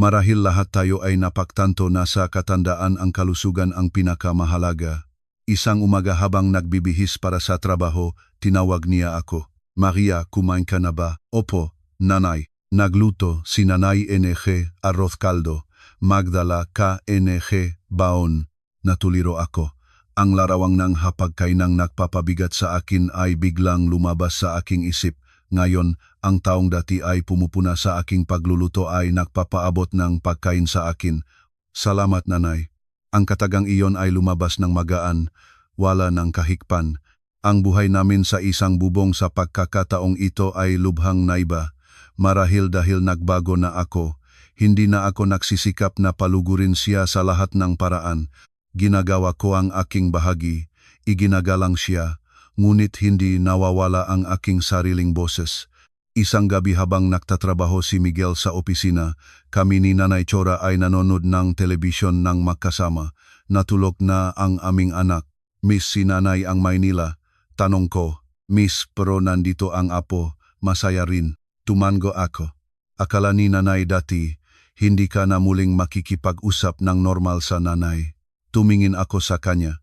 Marahil lahat tayo ay napagtanto na sa katandaan ang kalusugan ang pinakamahalaga. Isang umaga habang nagbibihis para sa trabaho, tinawag niya ako. Maria, kumain ka na ba? Opo, nanay. Nagluto si Nanay NG arroz caldo. Magdala KNG baon. Natuliro ako. Ang larawang ng hapagkainang nagpapabigat sa akin ay biglang lumabas sa aking isip. Ngayon, ang taong dati ay pumupuna sa aking pagluluto ay nagpapaabot ng pagkain sa akin. Salamat nanay. Ang katagang iyon ay lumabas ng magaan, wala ng kahikpan. Ang buhay namin sa isang bubong sa pagkakataong ito ay lubhang naiba. Marahil dahil nagbago na ako, hindi na ako nagsisikap na palugurin siya sa lahat ng paraan. Ginagawa ko ang aking bahagi, iginagalang siya, ngunit hindi nawawala ang aking sariling boses. Isang gabi habang nagtatrabaho si Miguel sa opisina, kami ni Nanay Chora ay nanonood ng telebisyon ng magkasama. Natulog na ang aming anak. Miss si Nanay ang Maynila. Tanong ko, Miss, pero nandito ang apo, masaya rin. Tumango ako. Akala ni Nanay dati, hindi ka na muling makikipag-usap ng normal sa nanay. Tumingin ako sa kanya.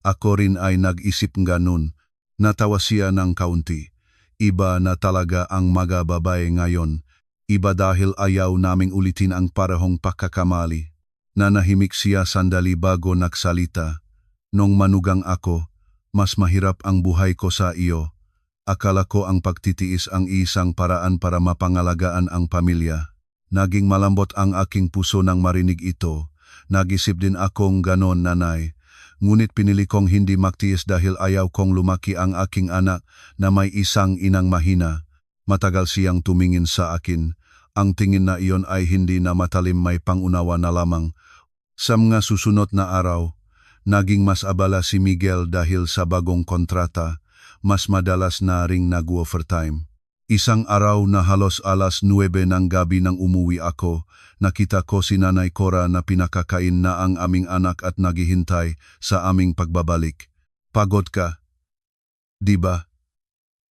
Ako rin ay nag-isip ganun. Natawa siya ng kaunti. Iba na talaga ang mga babae ngayon. Iba dahil ayaw naming ulitin ang parehong pagkakamali. Nanahimik siya sandali bago nagsalita. Nung manugang ako, mas mahirap ang buhay ko sa iyo. Akala ko ang pagtitiis ang isang paraan para mapangalagaan ang pamilya. Naging malambot ang aking puso nang marinig ito. Nag-isip din akong ganon, nanay. Ngunit pinili kong hindi magtiis dahil ayaw kong lumaki ang aking anak na may isang inang mahina. Matagal siyang tumingin sa akin. Ang tingin na iyon ay hindi na matalim, may pangunawa na lamang. Sa mga susunod na araw, naging mas abala si Miguel dahil sa bagong kontrata. mas madalas na ring nag-overtime. Isang araw na halos alas 9 ng gabi nang umuwi ako, nakita ko si Nanay Cora na pinakakain na ang aming anak at naghihintay sa aming pagbabalik. Pagod ka? Di ba?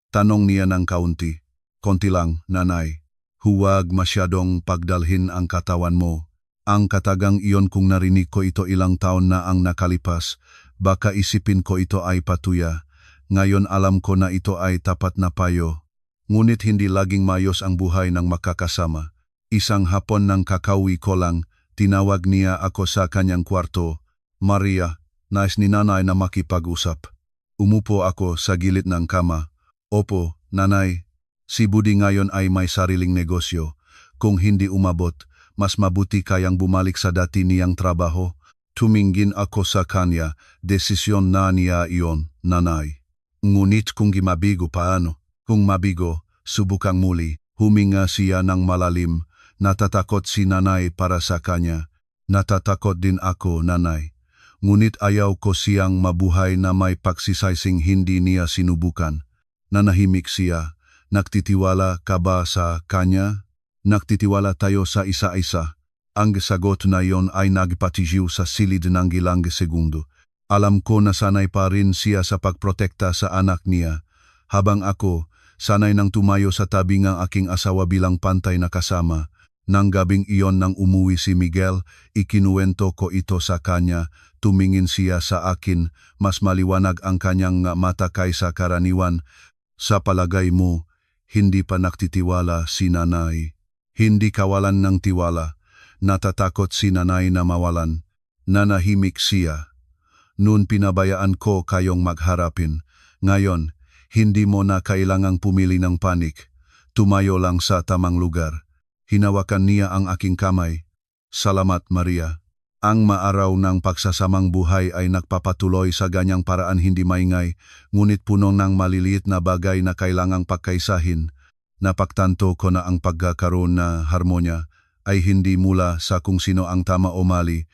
Tanong niya ng kaunti. Konti lang, Nanay. Huwag masyadong pagdalhin ang katawan mo. Ang katagang iyon kung narinig ko ito ilang taon na ang nakalipas, baka isipin ko ito ay patuya. Ngayon alam ko na ito ay tapat na payo. Ngunit hindi laging mayos ang buhay ng makakasama. Isang hapon ng kakauwi ko lang, tinawag niya ako sa kanyang kwarto. Maria, nais ni Nanay na makipag-usap. Umupo ako sa gilid ng kama. Opo, Nanay. Si Budi ngayon ay may sariling negosyo. Kung hindi umabot, mas mabuti kayang bumalik sa dati niyang trabaho. Tumingin ako sa kanya, desisyon na niya iyon, Nanay. Ngunit kung mabigo paano? Kung mabigo, subukang muli, huminga siya ng malalim. Natatakot si Nanay para sa kanya. Natatakot din ako, Nanay. Ngunit ayaw ko siyang mabuhay na may pagsisaysing hindi niya sinubukan. Nanahimik siya. Nagtitiwala ka ba sa kanya? Nagtitiwala tayo sa isa-isa. Ang sagot na iyon ay nagpatigiw sa silid ng ilang segundo. Alam ko na sanay pa rin siya sa pagprotekta sa anak niya. Habang ako, sanay nang tumayo sa tabi ng aking asawa bilang pantay na kasama. Nang gabing iyon nang umuwi si Miguel, ikinuwento ko ito sa kanya. Tumingin siya sa akin, mas maliwanag ang kanyang mata kaysa karaniwan. Sa palagay mo, hindi pa nagtitiwala si Nanay. Hindi kawalan ng tiwala. Natatakot si Nanay na mawalan. Nanahimik siya. Noon pinabayaan ko kayong magharapin. Ngayon, hindi mo na kailangang pumili ng panik. Tumayo lang sa tamang lugar. Hinawakan niya ang aking kamay. Salamat, Maria. Ang maaraw ng pagsasamang buhay ay nagpapatuloy sa ganyang paraan hindi maingay, ngunit puno ng maliliit na bagay na kailangang pagkaisahin. Napagtanto ko na ang pagkakaroon na harmonya ay hindi mula sa kung sino ang tama o mali,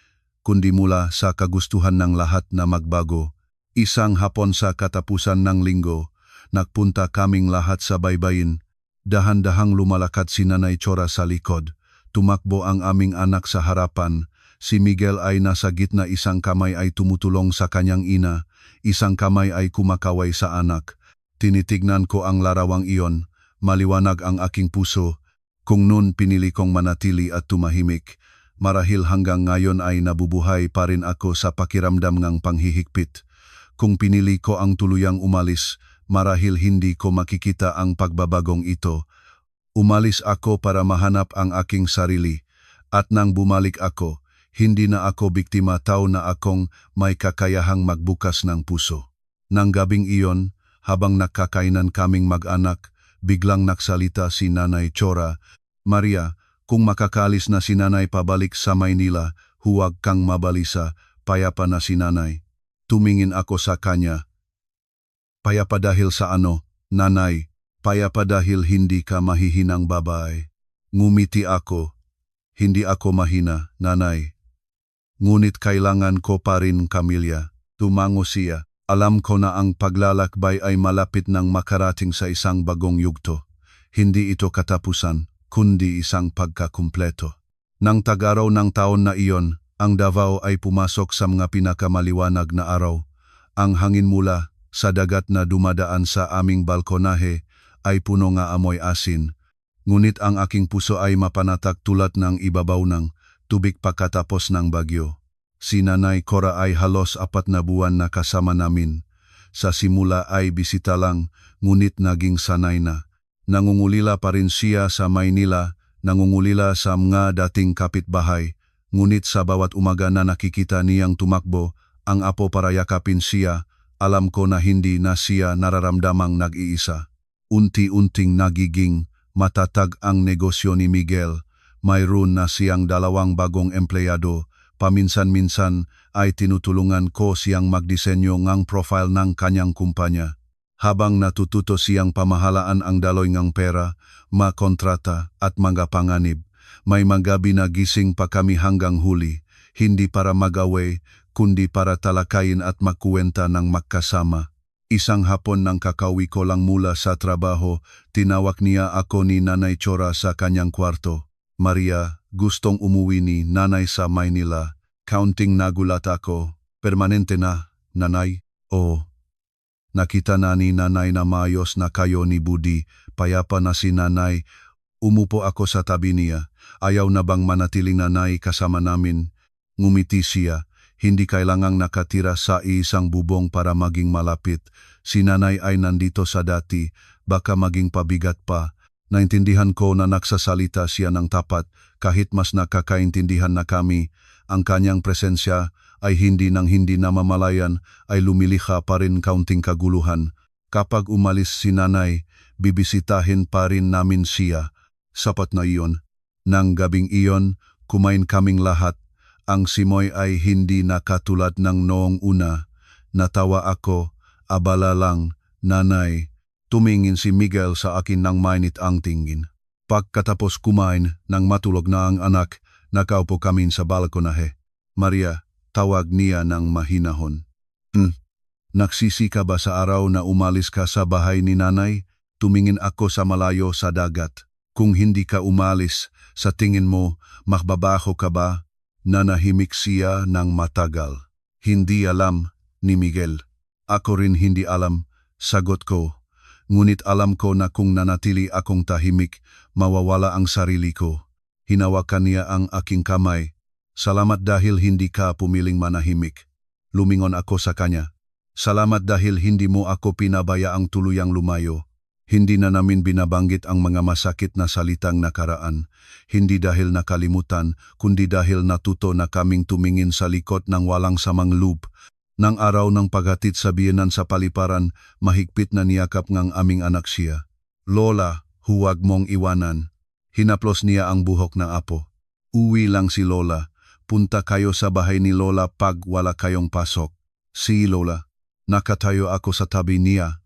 kundi mula sa kagustuhan ng lahat na magbago. Isang hapon sa katapusan ng linggo, nagpunta kaming lahat sa baybayin. Dahan-dahang lumalakad si Nanay Cora sa likod. Tumakbo ang aming anak sa harapan. Si Miguel ay nasa gitna, isang kamay ay tumutulong sa kanyang ina, isang kamay ay kumakaway sa anak. Tinitignan ko ang larawang iyon, maliwanag ang aking puso. Kung noon pinili kong manatili at tumahimik, marahil hanggang ngayon ay nabubuhay pa rin ako sa pakiramdam ng panghihigpit. Kung pinili ko ang tuluyang umalis, marahil hindi ko makikita ang pagbabagong ito. Umalis ako para mahanap ang aking sarili, at nang bumalik ako, hindi na ako biktima, tao na akong may kakayahang magbukas ng puso. Nang gabing iyon, habang nakakainan kaming mag-anak, biglang nagsalita si Nanay Cora. Maria, kung makakalis na si Nanay pabalik sa Maynila, huwag kang mabalisa, payapa na si Nanay. Tumingin ako sa kanya. Payapa dahil sa ano, Nanay? Payapa dahil hindi ka mahihinang babae. Ngumiti ako. Hindi ako mahina, Nanay. Ngunit kailangan ko pa rin kamilya. Tumango siya. Alam ko na ang paglalakbay ay malapit nang makarating sa isang bagong yugto. Hindi ito katapusan, kundi isang pagkakumpleto. Nang tag-araw ng taon na iyon, ang Davao ay pumasok sa mga pinakamaliwanag na araw. Ang hangin mula sa dagat na dumadaan sa aming balkonahe ay puno nga amoy asin. Ngunit ang aking puso ay mapanatag tulad ng ibabaw ng tubig pagkatapos ng bagyo. Si Nanay Cora ay halos 4 na buwan na kasama namin. Sa simula ay bisita lang, ngunit naging sanay na. Nangungulila pa rin siya sa Maynila, nangungulila sa mga dating kapitbahay, ngunit sa bawat umaga na nakikita niyang tumakbo, ang apo para yakapin siya, alam ko na hindi na siya nararamdamang nag-iisa. Unti-unting nagiging matatag ang negosyo ni Miguel. Mayroon na siyang 2 bagong empleyado. Paminsan-minsan ay tinutulungan ko siyang magdisenyo ng profile ng kanyang kumpanya. Habang natututo siyang pamahalaan ang daloy ng pera, makontrata at mga panganib, may magabi na gising pa kami hanggang huli, hindi para mag-away, kundi para talakayin at magkuwenta ng magkasama. Isang hapon nang kakauwi ko lang mula sa trabaho, tinawag niya ako ni Nanay Chora sa kanyang kwarto. Maria, gustong umuwi ni Nanay sa Maynila. Counting nagulat ako. Permanente na, Nanay? Oo. Nakita na ni Nanay na maayos na kayo ni Budi. Payapa na si Nanay. Umupo ako sa tabi niya. Ayaw na bang manatiling Nanay kasama namin? Ngumiti siya. Hindi kailangang nakatira sa isang bubong para maging malapit. Si Nanay ay nandito sa dati, baka maging pabigat pa. Naintindihan ko na nagsasalita siya ng tapat kahit mas nakakaintindihan na kami. Ang kanyang presensya ay hindi namamalayan ay lumilikha pa rin kaunting kaguluhan. Kapag umalis si Nanay, bibisitahin pa rin namin siya. Sapat na iyon. Nang gabing iyon, kumain kaming lahat. Ang simoy ay hindi na katulad ng noong una. Natawa ako, abala lang, Nanay. Tumingin si Miguel sa akin nang mainit ang tingin. Pagkatapos kumain, nang matulog na ang anak, nakaupo kami sa balkonahe. Maria, tawag niya ng mahinahon. Nagsisi ka ba sa araw na umalis ka sa bahay ni Nanay? Tumingin ako sa malayo sa dagat. Kung hindi ka umalis, sa tingin mo, magbabaho ka ba? Nanahimik siya ng matagal. Hindi alam, ni Miguel. Ako rin hindi alam, sagot ko. Ngunit alam ko na kung nanatili akong tahimik, mawawala ang sarili ko. Hinawakan niya ang aking kamay. Salamat dahil hindi ka pumiling manahimik. Lumingon ako sa kanya. Salamat dahil hindi mo ako pinabayaang tuluyang lumayo. Hindi na namin binabanggit ang mga masakit na salitang nakaraan. Hindi dahil nakalimutan, kundi dahil natuto na kaming tumingin sa likod ng walang samang loob. Nang araw ng paghatid sa biyenan sa paliparan, mahigpit na niyakap ngang aming anak siya. Lola, huwag mong iwanan. Hinaplos niya ang buhok ng apo. Uwi lang si Lola. Punta kayo sa bahay ni Lola pag wala kayong pasok. Si Lola. Nakatayo ako sa tabi niya.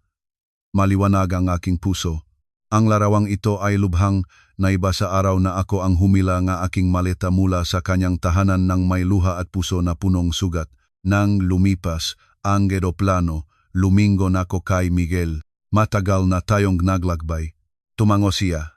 Maliwanag ang aking puso. Ang larawang ito ay lubhang naiba sa araw na ako ang humila nga aking maleta mula sa kanyang tahanan ng may luha at puso na punong sugat. Nang lumipas ang eroplano, lumingon ako kay Miguel. Matagal na tayong naglakbay. Tumango siya.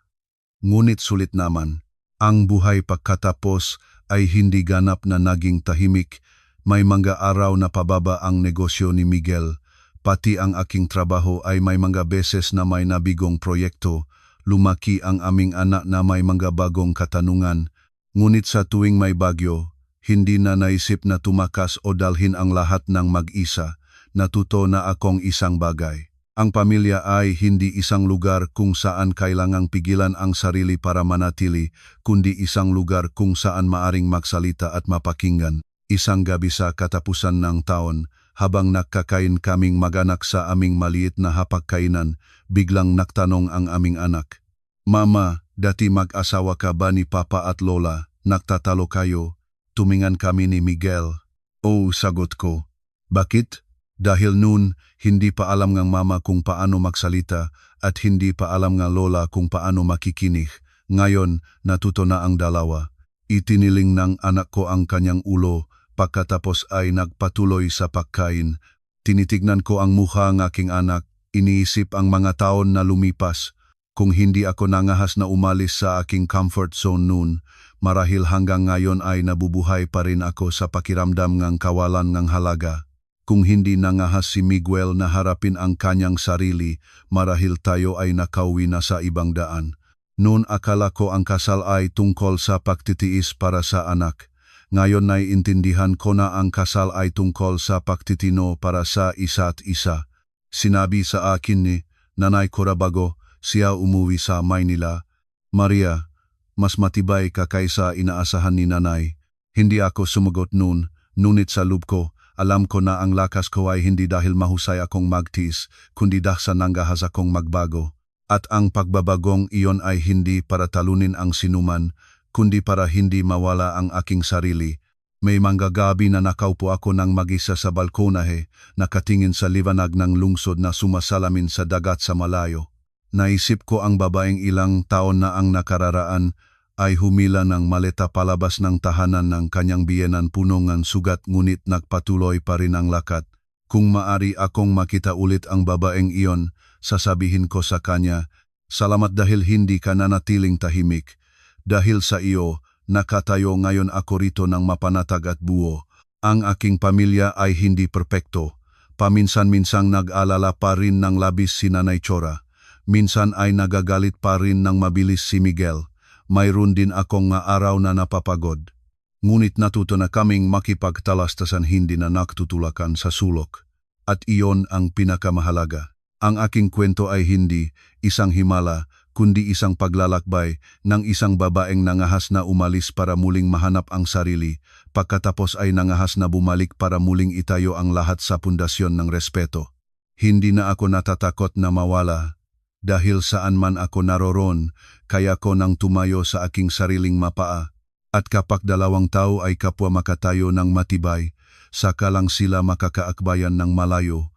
Ngunit sulit naman. Ang buhay pagkatapos ay hindi ganap na naging tahimik. May mga araw na pababa ang negosyo ni Miguel. Pati ang aking trabaho ay may mga beses na may nabigong proyekto. Lumaki ang aming anak na may mga bagong katanungan. Ngunit sa tuwing may bagyo, hindi na naisip na tumakas o dalhin ang lahat ng mag-isa. Natuto na akong isang bagay. Ang pamilya ay hindi isang lugar kung saan kailangang pigilan ang sarili para manatili, kundi isang lugar kung saan maaring magsalita at mapakinggan. Isang gabi sa katapusan ng taon, habang nakakain kaming mag-anak sa aming maliit na hapagkainan, biglang nagtanong ang aming anak. Mama, dati mag-asawa ka ba ni Papa at Lola? Nagtatalo kayo? Tumingan kami ni Miguel. Oh, sagot ko. Bakit? Dahil noon, hindi pa alam ng mama kung paano magsalita at hindi pa alam ng Lola kung paano makikinig. Ngayon, natuto na ang dalawa. Itiniling ng anak ko ang kanyang ulo. Pagkatapos ay nagpatuloy sa pagkain. Tinitignan ko ang mukha ng aking anak, iniisip ang mga taon na lumipas. Kung hindi ako nangahas na umalis sa aking comfort zone noon, marahil hanggang ngayon ay nabubuhay pa rin ako sa pakiramdam ng kawalan ng halaga. Kung hindi nangahas si Miguel na harapin ang kanyang sarili, marahil tayo ay nakauwi na sa ibang daan. Noon akala ko ang kasal ay tungkol sa pagtitiis para sa anak. Ngayon ay intindihan ko na ang kasal ay tungkol sa pagtitino para sa isa't isa. Sinabi sa akin ni Nanay Cora bago siya umuwi sa Maynila, Maria, mas matibay ka kaysa inaasahan ni Nanay. Hindi ako sumagot noon, ngunit sa loob ko, alam ko na ang lakas ko ay hindi dahil mahusay akong magtiis, kundi dahil sa nanggahas akong magbago. At ang pagbabagong iyon ay hindi para talunin ang sinuman, kundi para hindi mawala ang aking sarili. May mga gabi na nakaupo ako ng mag-isa sa balkonahe, nakatingin sa liwanag ng lungsod na sumasalamin sa dagat sa malayo. Naisip ko ang babaeng ilang taon na ang nakararaan ay humila ng maleta palabas ng tahanan ng kanyang biyenan puno ng sugat ngunit nagpatuloy pa rin ang lakad. Kung maari akong makita ulit ang babaeng iyon, sasabihin ko sa kanya, salamat dahil hindi ka nanatiling tahimik. Dahil sa iyo, nakatayo ngayon ako rito ng mapanatag at buo. Ang aking pamilya ay hindi perpekto. Paminsan-minsang nag-alala pa rin ng labis si Nanay Chora. Minsan ay nagagalit pa rin ng mabilis si Miguel. Mayroon din akong nga araw na napapagod. Ngunit natuto na kaming makipagtalastasan hindi na nagtutulakan sa sulok. At iyon ang pinakamahalaga. Ang aking kwento ay hindi isang himala, kundi isang paglalakbay ng isang babaeng nangahas na umalis para muling mahanap ang sarili, pagkatapos ay nangahas na bumalik para muling itayo ang lahat sa pundasyon ng respeto. Hindi na ako natatakot na mawala, dahil saan man ako naroroon, kaya ko nang tumayo sa aking sariling mapaa. At kapag dalawang tao ay kapwa makatayo ng matibay, saka lang sila makakaakbayan ng malayo.